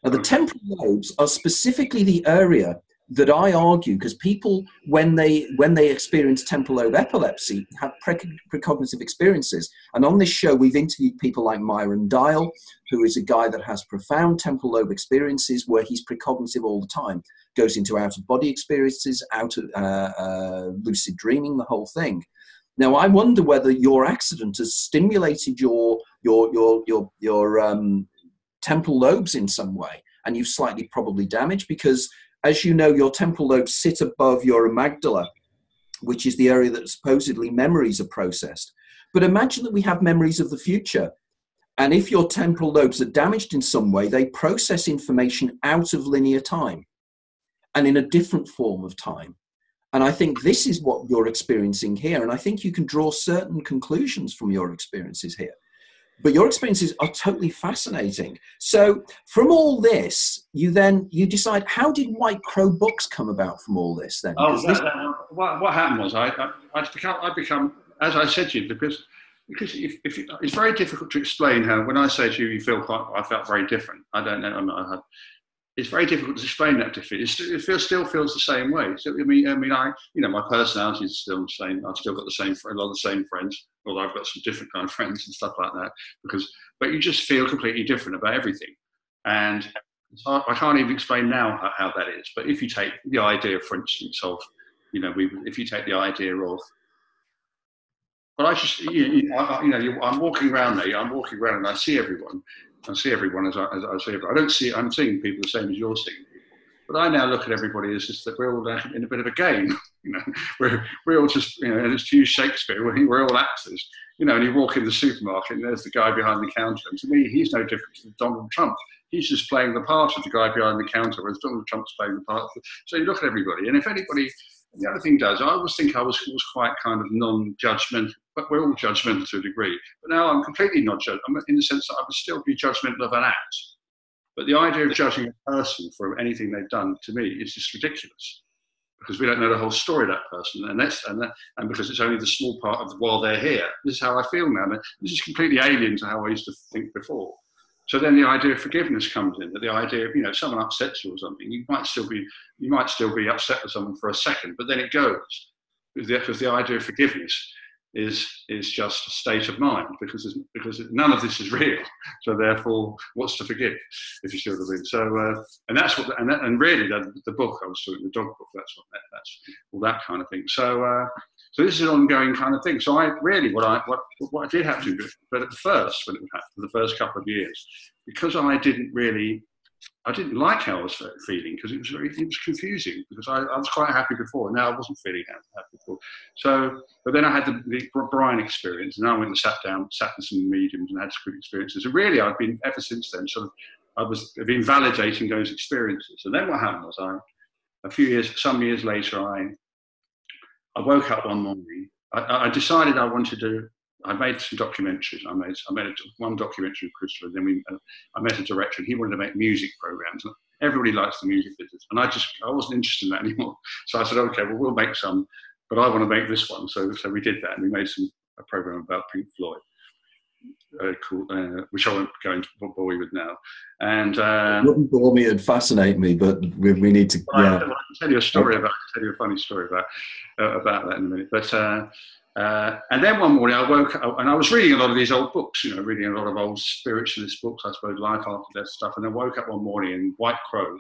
Now, the temporal lobes are specifically the area that I argue, because people, when they experience temporal lobe epilepsy, have precognitive experiences. And on this show, we've interviewed people like Myron Dial, who is a guy that has profound temporal lobe experiences where he's precognitive all the time, goes into out-of-body experiences, lucid dreaming, the whole thing. Now, I wonder whether your accident has stimulated your temporal lobes in some way, and you've slightly probably damaged, because, as you know, your temporal lobes sit above your amygdala, which is the area that supposedly memories are processed. But imagine that we have memories of the future, and if your temporal lobes are damaged in some way, they process information out of linear time and in a different form of time. And I think this is what you're experiencing here, and I think you can draw certain conclusions from your experiences here. But your experiences are totally fascinating. So from all this, you decide, how did White Crow Books come about from all this then? Oh, what happened was I become, as I said to you, because it's very difficult to explain how, when I say to you, I felt very different. I don't know. it's very difficult to explain that to feel. Still feels the same way. So, my personality is still the same. I've still got a lot of the same friends, although I've got some different kind of friends and stuff like that. But you just feel completely different about everything. And I can't even explain now how that is. But if you take the idea, for instance, of, if you take the idea of, but I'm walking around there. I'm walking around and I see everyone. I see everyone as I see everyone. I'm seeing people the same as you're seeing people. But I now look at everybody as just that we're all in a bit of a game. We're all just, and it's to use Shakespeare, we're all actors. And you walk in the supermarket and there's the guy behind the counter. And to me, he's no different to Donald Trump. He's just playing the part of the guy behind the counter, whereas Donald Trump's playing the part. So you look at everybody, and if anybody, the other thing I always think I was quite kind of non-judgmental, but we're all judgmental to a degree. But now I'm completely not judgmental, in the sense that I would still be judgmental of an act. But the idea of judging a person for anything they've done, to me, is just ridiculous. Because we don't know the whole story of that person, and because it's only the small part of while they're here. This is how I feel now. This is completely alien to how I used to think before. So then the idea of forgiveness comes in. That the idea of, if someone upsets you or something, you might still be upset with someone for a second, but then it goes, because the idea of forgiveness is just a state of mind, because none of this is real. So therefore, what's to forgive, if you see what I mean? So and that's what and really the book I was talking, the dog book, that's all that kind of thing. So so this is an ongoing kind of thing. So I really what I did have to do, but at first, when it happened, for the first couple of years, because I didn't like how I was feeling, because it was confusing, because I was quite happy before, and now I wasn't feeling happy before. So, but then I had the Brian experience, and I went and sat with some mediums and had some good experiences. And really, I've been, ever since then, I've been validating those experiences. And then what happened was, some years later, I woke up one morning. I decided I made some documentaries. I made one documentary with Crystal, and then I met a director, and he wanted to make music programs. Everybody likes the music business, and I wasn't interested in that anymore. So I said, okay, well, we'll make some, but I want to make this one. So we did that, and we made a program about Pink Floyd, which I won't go into bore you with now. And it wouldn't bore me; it'd fascinate me. But we need to. I can tell you a story about. I'll tell you a funny story about that in a minute. But and then one morning I woke up, and I was reading a lot of these old books. Reading a lot of old spiritualist books, I suppose, life after death stuff. And I woke up one morning, and White Crow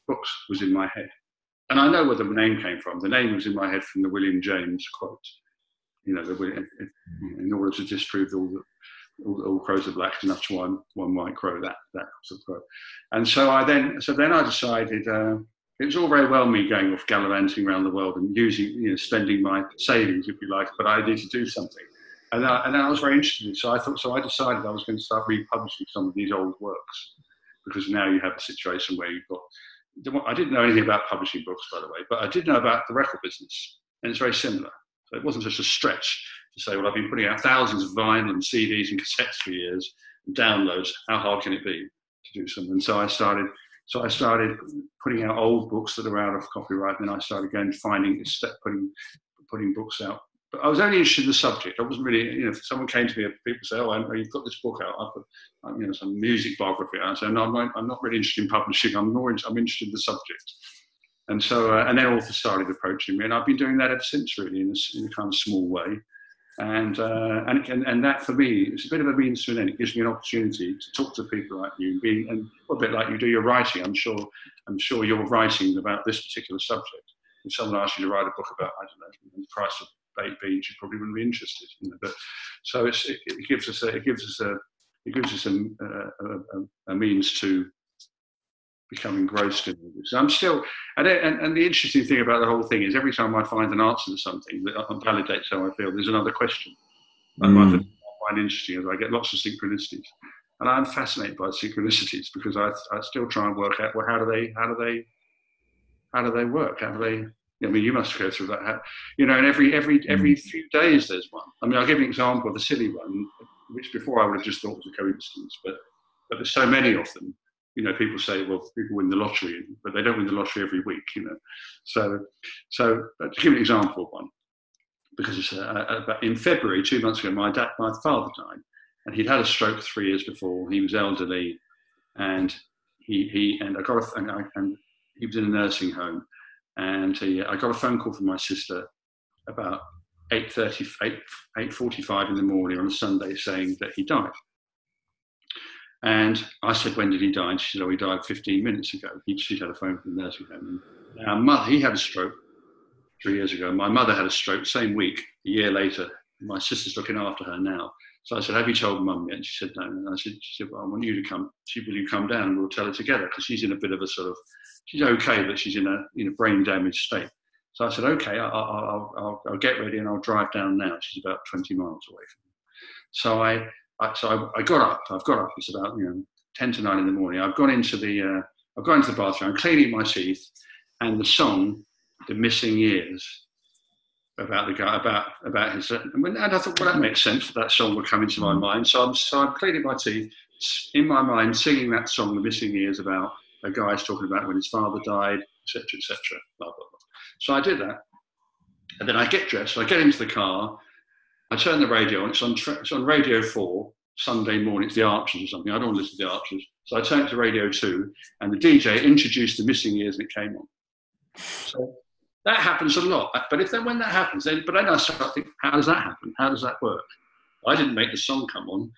books was in my head, and I know where the name came from. The name was in my head from the William James quote. In order to disprove all crows are black, enough to one white crow, that sort of quote. And so then I decided, it was all very well me going off gallivanting around the world and using, spending my savings, if you like, but I needed to do something. And then I was very interested in it. So I decided I was going to start republishing some of these old works, because now you have a situation where you've got, I didn't know anything about publishing books, by the way, but I did know about the record business, and it's very similar. So it wasn't just a stretch to say, well, I've been putting out thousands of vinyl and CDs and cassettes for years, and downloads. How hard can it be to do something? And so I started putting out old books that are out of copyright. And then I started going putting books out. But I was only interested in the subject. I wasn't really, if someone came to me, people say, oh, you've got this book out. I put, some music biography out. I say, no, I'm not really interested in publishing. I'm interested in the subject. And so, and then authors started approaching me, and I've been doing that ever since, really, in a kind of small way. And that for me, it's a bit of a means to an end. It gives me an opportunity to talk to people like you, and a bit like you do your writing. I'm sure you're writing about this particular subject. If someone asked you to write a book about, I don't know, the price of baked beans, you probably wouldn't be interested. But so it gives us a means to become engrossed in it. So I'm still, and the interesting thing about the whole thing is, every time I find an answer to something that validates how I feel, there's another question. I find interesting, as I get lots of synchronicities, and I'm fascinated by synchronicities, because I still try and work out, well, how do they work? How do they? I mean, you must go through that. And every few days there's one. I mean, I'll give you an example of a silly one, which before I would have just thought was a coincidence, but there's so many of them. People say, well, people win the lottery, but they don't win the lottery every week, So to give an example of one, because it's in February, 2 months ago, my father died, and he'd had a stroke 3 years before. He was elderly, and and he was in a nursing home, and I got a phone call from my sister about 8:45 in the morning on a Sunday saying that he died. And I said, when did he die? And she said, oh, he died 15 minutes ago. She had a phone from the nursing home. And our mother, he had a stroke 3 years ago. My mother had a stroke same week, a year later. My sister's looking after her now. So I said, have you told Mum yet? And she said, no. And she said, well, I want you to come. Will you come down and we'll tell her together? Because she's in a bit of a sort of, she's okay, but she's in a brain damaged state. So I said, okay, I'll get ready and I'll drive down now. She's about 20 miles away from me. So I got up. I've got up. It's about 10 to 9 in the morning. I've gone into the bathroom. I'm cleaning my teeth, and the song, "The Missing Years," about the guy, about his. And I thought, well, that makes sense. That song would come into my mind. So I'm cleaning my teeth, in my mind, singing that song, "The Missing Years," about a guy's talking about when his father died, etc., blah blah blah. So I did that, and then I get dressed. I get into the car. I turn the radio on. It's on Radio 4 Sunday morning. It's the Archers or something. I don't want to listen to the Archers, so I turn to Radio 2, and the DJ introduced The Missing Years, and it came on. So that happens a lot. But when that happens, then I start thinking, how does that happen? How does that work? I didn't make the song come on.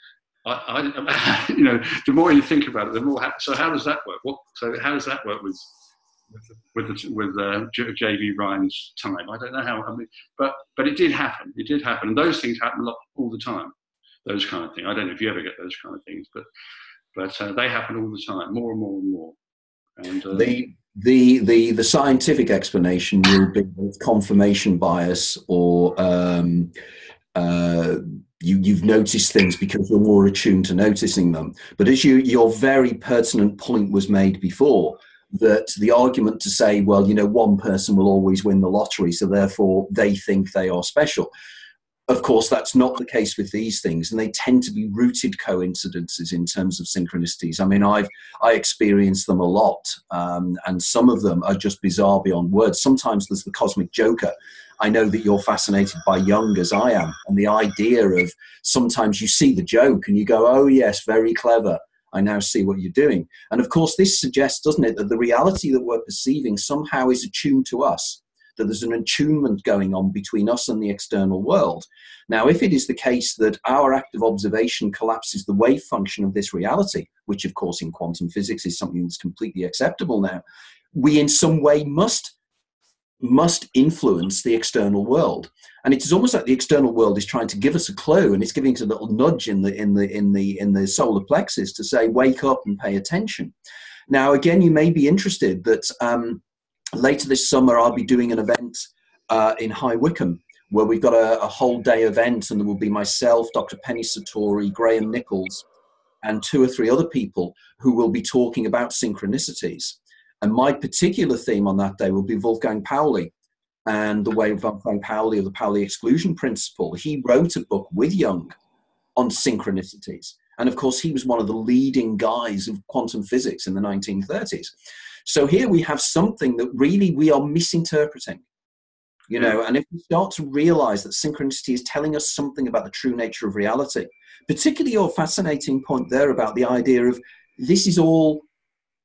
The more you think about it, the more. So how does that work? So how does that work with J.B. Ryan's time? I don't know how. But it did happen. It did happen, and those things happen a lot all the time. Those kind of things. I don't know if you ever get those kind of things, but they happen all the time, more and more and more. And the scientific explanation will be confirmation bias, or you've noticed things because you're more attuned to noticing them. But as your very pertinent point was made before, that the argument to say, well, one person will always win the lottery, so therefore they think they are special. Of course, that's not the case with these things, and they tend to be rooted coincidences in terms of synchronicities. I mean, I experience them a lot, and some of them are just bizarre beyond words. Sometimes there's the cosmic joker. I know that you're fascinated by Jung as I am, and the idea of sometimes you see the joke and you go, oh yes, very clever. I now see what you're doing. And of course, this suggests, doesn't it, that the reality that we're perceiving somehow is attuned to us, that there's an attunement going on between us and the external world. Now, if it is the case that our active observation collapses the wave function of this reality, which of course in quantum physics is something that's completely acceptable now, we in some way must influence the external world. And it is almost like the external world is trying to give us a clue, and it's giving us a little nudge in the solar plexus to say, wake up and pay attention. Now, again, you may be interested that later this summer, I'll be doing an event in High Wycombe, where we've got a whole day event, and there will be myself, Dr. Penny Satori, Graham Nichols, and 2 or 3 other people who will be talking about synchronicities. And my particular theme on that day will be Wolfgang Pauli and the way Wolfgang Pauli of the Pauli exclusion principle. He wrote a book with Jung on synchronicities. And of course, he was one of the leading guys of quantum physics in the 1930s. So here we have something that really we are misinterpreting, and if we start to realize that synchronicity is telling us something about the true nature of reality, particularly your fascinating point there about the idea of this is all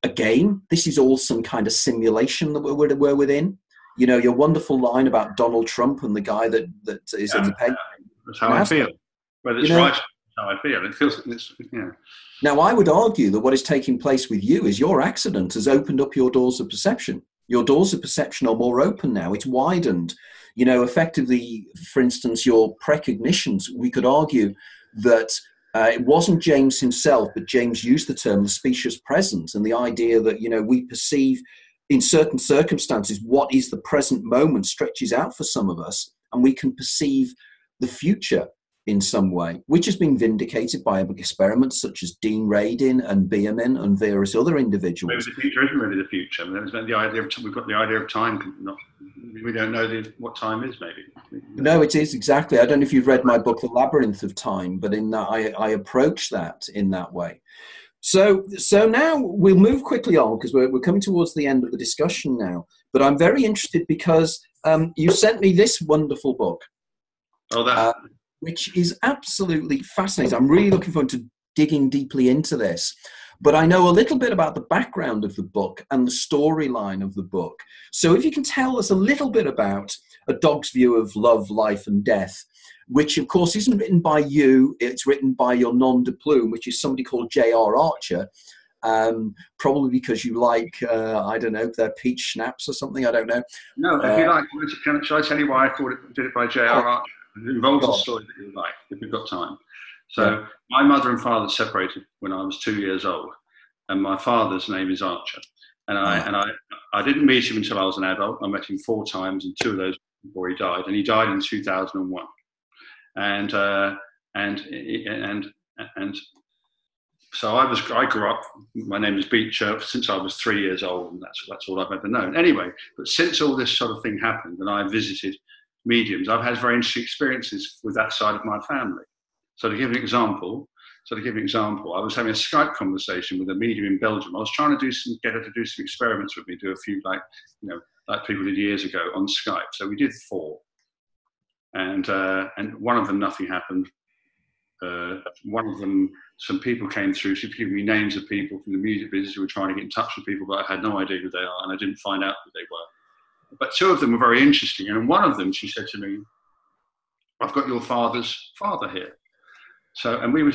a game, this is all some kind of simulation that we're within. Your wonderful line about Donald Trump and the guy that is in the paper. That's how I feel. Whether it's right, that's how I feel. It feels, Now, I would argue that what is taking place with you is your accident has opened up your doors of perception. Your doors of perception are more open now. It's widened. Effectively, for instance, your precognitions, we could argue that it wasn't James himself, but James used the term the specious present, and the idea that, we perceive in certain circumstances what is the present moment stretches out for some of us, and we can perceive the future in some way, which has been vindicated by experiments such as Dean Radin and Bierman and various other individuals. Maybe the future isn't really the future. I mean, the idea of, we've got the idea of time. We don't know what time is, maybe. No, it is, exactly. I don't know if you've read my book, The Labyrinth of Time, but in that I approach that in that way. So now we'll move quickly on, because we're coming towards the end of the discussion now. But I'm very interested because you sent me this wonderful book. Oh, that. Which is absolutely fascinating. I'm really looking forward to digging deeply into this. but I know a little bit about the background of the book and the storyline of the book. So if you can tell us a little bit about A Dog's View of Love, Life and Death, which of course isn't written by you, it's written by your nom de plume, which is somebody called J.R. Archer, probably because you like, I don't know, their peach schnapps or something, I don't know. No, if you like, shall I tell you why I did it by J.R. Archer? It involves a story that you like, if you've got time. So my mother and father separated when I was 2 years old, and my father's name is Archer. And I didn't meet him until I was an adult. I met him 4 times, and 2 of those before he died. And he died in 2001. And so I grew up. My name is Beecher since I was 3 years old, and that's all I've ever known. Anyway, but since all this sort of thing happened, and I visited mediums, I've had very interesting experiences with that side of my family. So to give an example, I was having a Skype conversation with a medium in Belgium. I was trying to get her to do some experiments with me, do a few like people did years ago on Skype. So we did 4, and one of them nothing happened. One of them, some people came through. She gave me names of people from the music business who were trying to get in touch with people, but I had no idea who they are, and I didn't find out who they were. But 2 of them were very interesting, and one of them, she said to me, "I've got your father's father here." So, and we were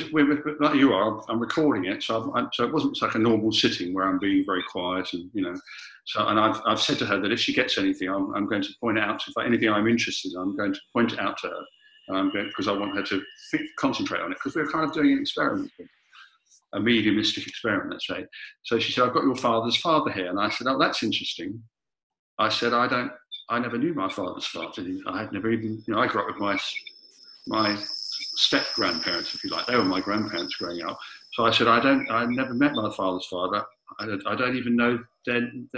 like you are. I'm recording it, so it wasn't like a normal sitting where I'm being very quiet, and So, and I've said to her that if she gets anything, I'm going to point it out. If anything I'm interested in, I'm going to point it out to her, and because I want her to concentrate on it, because we're kind of doing an experiment, a mediumistic experiment, let's say. So she said, "I've got your father's father here," and I said, "Oh, that's interesting." I said, I never knew my father's father. I had never even, I grew up with my step-grandparents, if you like. They were my grandparents growing up. So I said, I never met my father's father. I don't even know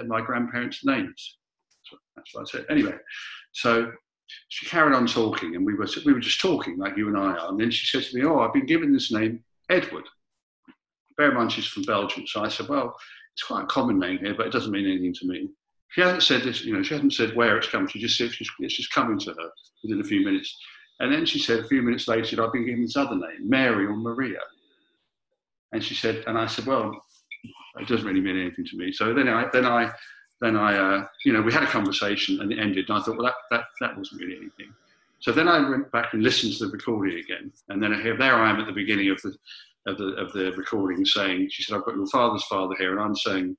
my grandparents' names. So that's what I said. Anyway, so she carried on talking, and we were just talking like you and I are. And then she said to me, "Oh, I've been given this name, Edward." Bear in mind, she's from Belgium. So I said, "Well, it's quite a common name here, but it doesn't mean anything to me." She hasn't said this, she hasn't said where it's come. She just said it's just coming to her within a few minutes. And then she said a few minutes later, "I've been given this other name, Mary or Maria." And she said, and I said, "Well, it doesn't really mean anything to me." So then I we had a conversation, and it ended. And I thought, well, that wasn't really anything. So then I went back and listened to the recording again, and then there I am at the beginning of the recording saying, she said, "I've got your father's father here," and I'm saying,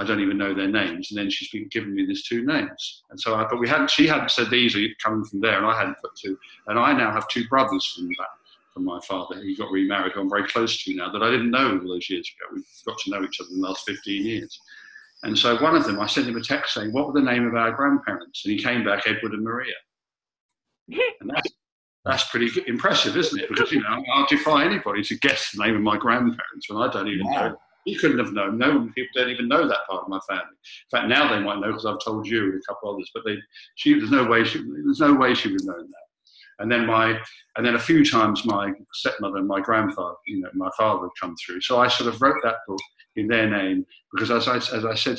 "I don't even know their names." And then she's been giving me these 2 names. And so she hadn't said these are coming from there, and I hadn't put 2. And I now have 2 brothers from my father. He got remarried, who I'm very close to now, that I didn't know all those years ago. We've got to know each other in the last 15 years. And so one of them, I sent him a text saying, "What were the name of our grandparents?" And he came back, "Edward and Maria." And that's pretty impressive, isn't it? Because, I'll defy anybody to guess the name of my grandparents when I don't even know. He couldn't have known. No people don't even know that part of my family. In fact, now they might know because I've told you and a couple others. But there's no way she would have known that. And then a few times my stepmother and my grandfather, my father had come through. So I sort of wrote that book in their name because, as I said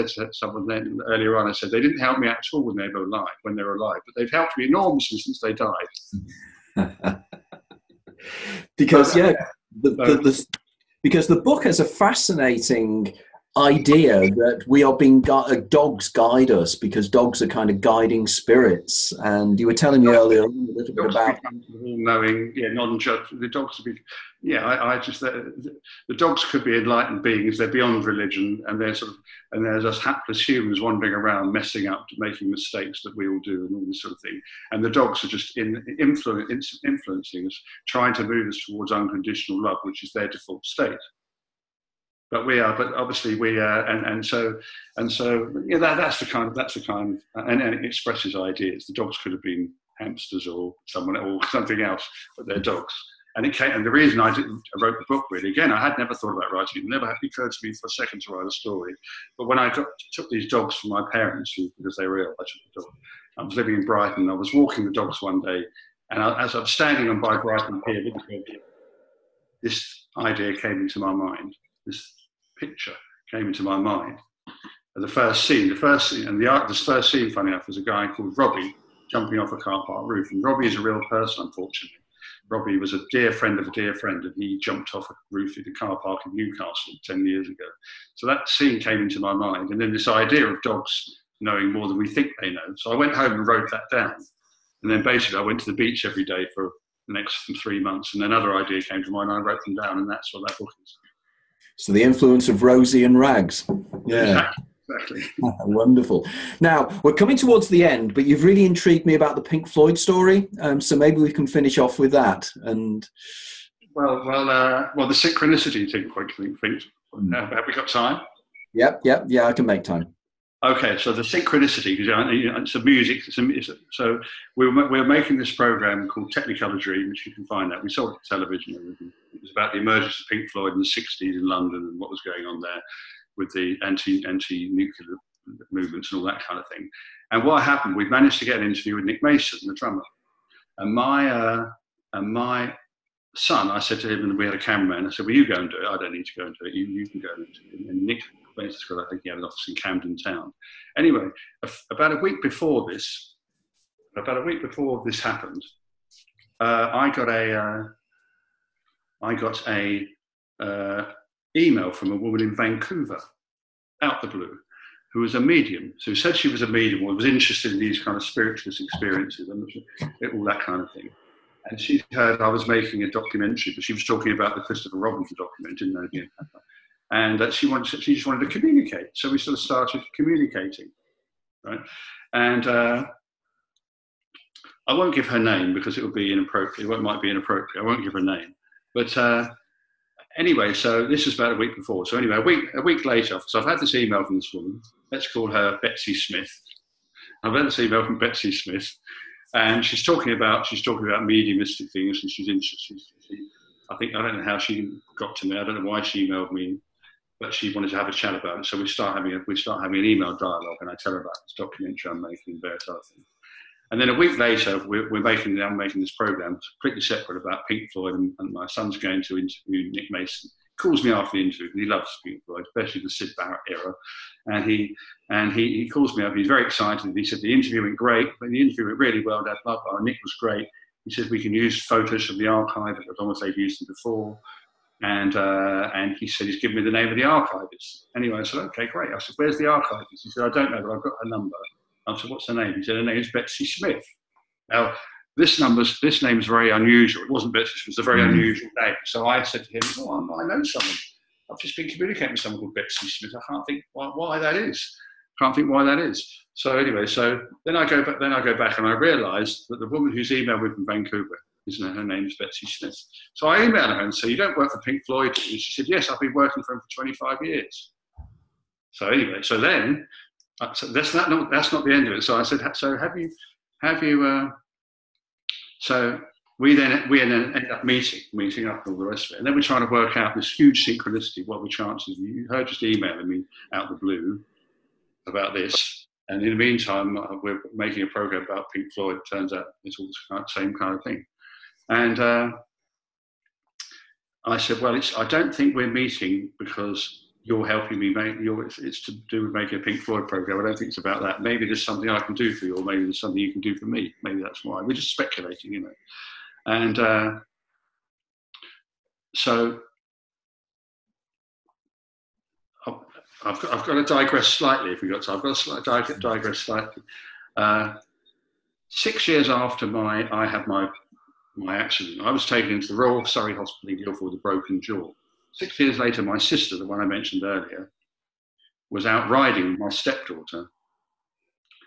to someone then earlier on, I said they didn't help me at all when they were alive, but they've helped me enormously since they died. Because because the book has a fascinating idea that we are being dogs guide us, because dogs are kind of guiding spirits. And you were telling me earlier a little bit about all-knowing, non-judge. The dogs would be, the dogs could be enlightened beings. They're beyond religion, and they're just hapless humans wandering around, messing up, making mistakes that we all do, and all this sort of thing. And the dogs are just influencing us, trying to move us towards unconditional love, which is their default state. But obviously we are, that's the kind of, and it expresses ideas. The dogs could have been hamsters or something else, but they're dogs. And the reason I wrote the book, really, again, I had never thought about writing it. It never had occurred to me for a second to write a story. But when I took these dogs from my parents, because they were ill, I was living in Brighton. I was walking the dogs one day, and as I was standing on by Brighton Pier, this idea came into my mind. This picture came into my mind. The first scene, funny enough, was a guy called Robbie jumping off a car park roof. And Robbie is a real person, unfortunately. Robbie was a dear friend of a dear friend, and he jumped off a roof in the car park in Newcastle 10 years ago. So that scene came into my mind, and then this idea of dogs knowing more than we think they know. So I went home and wrote that down. And then basically I went to the beach every day for the next 3 months, and another idea came to mind, and I wrote them down, and that's what that book is. So the influence of Rosie and Rags. Yeah. Exactly. Wonderful. Now, we're coming towards the end, but you've really intrigued me about the Pink Floyd story. So maybe we can finish off with that. And Well, the synchronicity thing, quickly. Have we got time? Yep, I can make time. Okay, so the synchronicity, because it's a music. So we're making this program called Technicolor Dream, which you can find out. We saw it on television and everything. It was about the emergence of Pink Floyd in the 60s in London and what was going on there with the anti-nuclear movements and all that kind of thing. And what happened, we managed to get an interview with Nick Mason, the drummer. And my son, I said to him, and we had a cameraman, I said, well, you go and do it. I don't need to go and do it. You can go and do it. And Nick basically, I think he had an office in Camden Town. Anyway, about a week before this happened, I got a email from a woman in Vancouver, out the blue, who was a medium. So who said she was a medium, or was interested in these kind of spiritualist experiences and all that kind of thing. And she heard I was making a documentary, but she was talking about the Christopher Robinson document, didn't know again. And she just wanted to communicate. So we sort of started communicating, right? And I won't give her name because it would be inappropriate. It might be inappropriate. I won't give her name. But anyway, so this was about a week before. So anyway, a week later, so I've had this email from this woman. Let's call her Betsy Smith. I've had this email from Betsy Smith, and she's talking about mediumistic things, and she's interested. I don't know how she got to me. I don't know why she emailed me, but she wanted to have a chat about it. So we start having an email dialogue, and I tell her about this documentary I'm making, various other things. And then a week later, I'm making this program completely separate about Pink Floyd, and my son's going to interview Nick Mason. He calls me after the interview, and he loves Pink Floyd, especially the Syd Barrett era. And he calls me up. He's very excited. He said the interview went great, but the interview went really well. Dad, blah, blah. Nick was great. He said we can use photos from the archive as long as they've used them before. And he said he's given me the name of the archivist. Anyway, I said, okay, great. I said, where's the archivist? He said, I don't know, but I've got her number. I said, what's her name? He said, her name is Betsy Smith. Now, this name is very unusual. It wasn't Betsy Smith, it was a very unusual name. So I said to him, I know someone. I've just been communicating with someone called Betsy Smith. I can't think why that is. So anyway, then I go back and I realised that the woman who's emailed me from Vancouver, her name is Betsy Smith. So I emailed her and said, you don't work for Pink Floyd, do you? She said, yes, I've been working for them for 25 years. So anyway, so that's not the end of it. So I said, so have you? So we then end up meeting up and all the rest of it. And then we're trying to work out this huge synchronicity. What were the chances? You heard just emailing me out of the blue about this. And in the meantime, we're making a program about Pink Floyd. It turns out it's all the same kind of thing. And I said, well, I don't think we're meeting because you're helping me it's to do with making a Pink Floyd program. I don't think it's about that. Maybe there's something I can do for you, or maybe there's something you can do for me. Maybe that's why. We're just speculating, And so I've got to digress slightly if we got time. I've got to digress slightly. 6 years after I had my accident, I was taken into the Royal Surrey Hospital in Guildford with a broken jaw. 6 years later, my sister, the one I mentioned earlier, was out riding with my stepdaughter,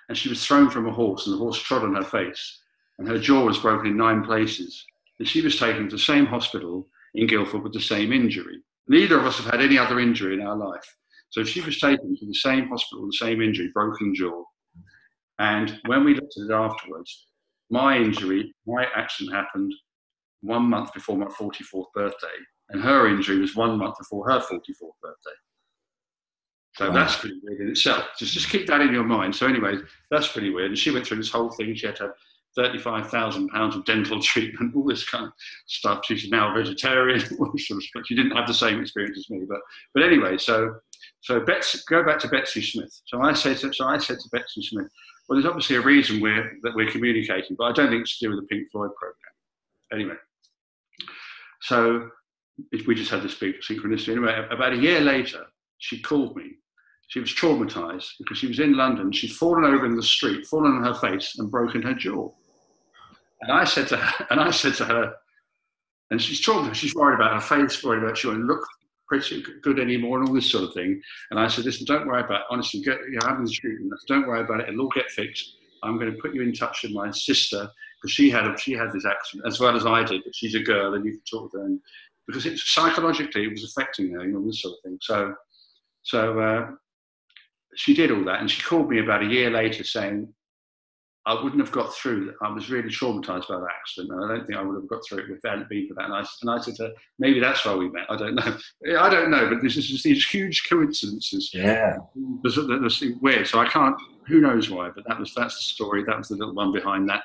and she was thrown from a horse, and the horse trod on her face, and her jaw was broken in 9 places. And she was taken to the same hospital in Guildford with the same injury. Neither of us have had any other injury in our life. So she was taken to the same hospital, the same injury, broken jaw. And when we looked at it afterwards, my accident happened 1 month before my 44th birthday, and her injury was 1 month before her 44th birthday. So wow. That's pretty weird in itself. Just keep that in your mind. So anyway, that's pretty weird. And she went through this whole thing. She had to have £35,000 of dental treatment, all this kind of stuff. She's now a vegetarian. She didn't have the same experience as me. But anyway, so go back to Betsy Smith. So I said to Betsy Smith, well, there's obviously a reason that we're communicating, but I don't think it's to do with the Pink Floyd program. Anyway, so we just had this big synchronicity. Anyway, about a year later, she called me. She was traumatized because she was in London. She'd fallen over in the street, fallen on her face and broken her jaw. And I said to her, and she's traumatized, she's worried about her face, worried about she won't look pretty good anymore and all this sort of thing. And I said, listen, don't worry about it. Honestly, you're having the treatment. Don't worry about it. It'll all get fixed. I'm going to put you in touch with my sister because she had this accident as well as I did, but she's a girl and you can talk to her. And because psychologically, it was affecting her, this sort of thing. So she did all that. And she called me about a year later saying, I wouldn't have got through that. I was really traumatized by that accident, and I don't think I would have got through it without it being for that. And I said to her, maybe that's why we met. I don't know. I don't know, but there's just these huge coincidences. Yeah. There's weird. So I can't, who knows why, but that's the story. That was the little one behind that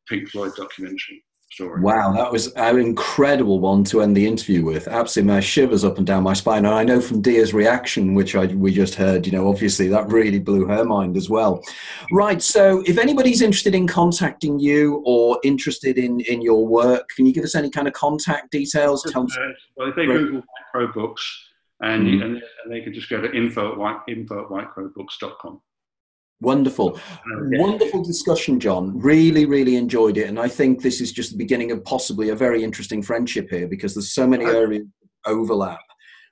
Pink Floyd documentary story. Wow, that was an incredible one to end the interview with. Absolutely, my shivers up and down my spine. And I know from Dia's reaction, which we just heard, obviously that really blew her mind as well. Right, so if anybody's interested in contacting you or interested in your work, can you give us any kind of contact details? Well, if they Google White Crow Books, and they can just go to info@whitecrowbooks.com. Wonderful. Wonderful discussion, John. Really, really enjoyed it. And I think this is just the beginning of possibly a very interesting friendship here, because there's so many areas of overlap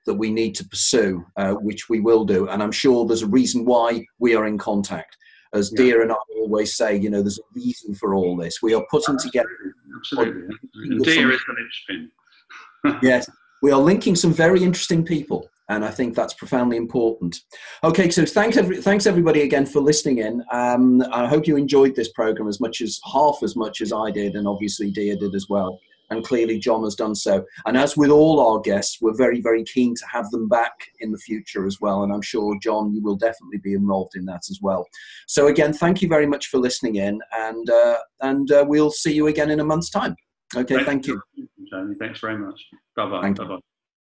that we need to pursue, which we will do. And I'm sure there's a reason why we are in contact. As Dia and I always say, there's a reason for all this. We are putting together. Absolutely. And Dia is the linchpin. Yes. We are linking some very interesting people. And I think that's profoundly important. Okay, so thanks everybody again for listening in. I hope you enjoyed this program half as much as I did, and obviously Dia did as well. And clearly John has done so. And as with all our guests, we're very, very keen to have them back in the future as well. And I'm sure, John, you will definitely be involved in that as well. So again, thank you very much for listening in, and we'll see you again in a month's time. Okay, thank you. Tony, thanks very much. Bye-bye. Bye-bye.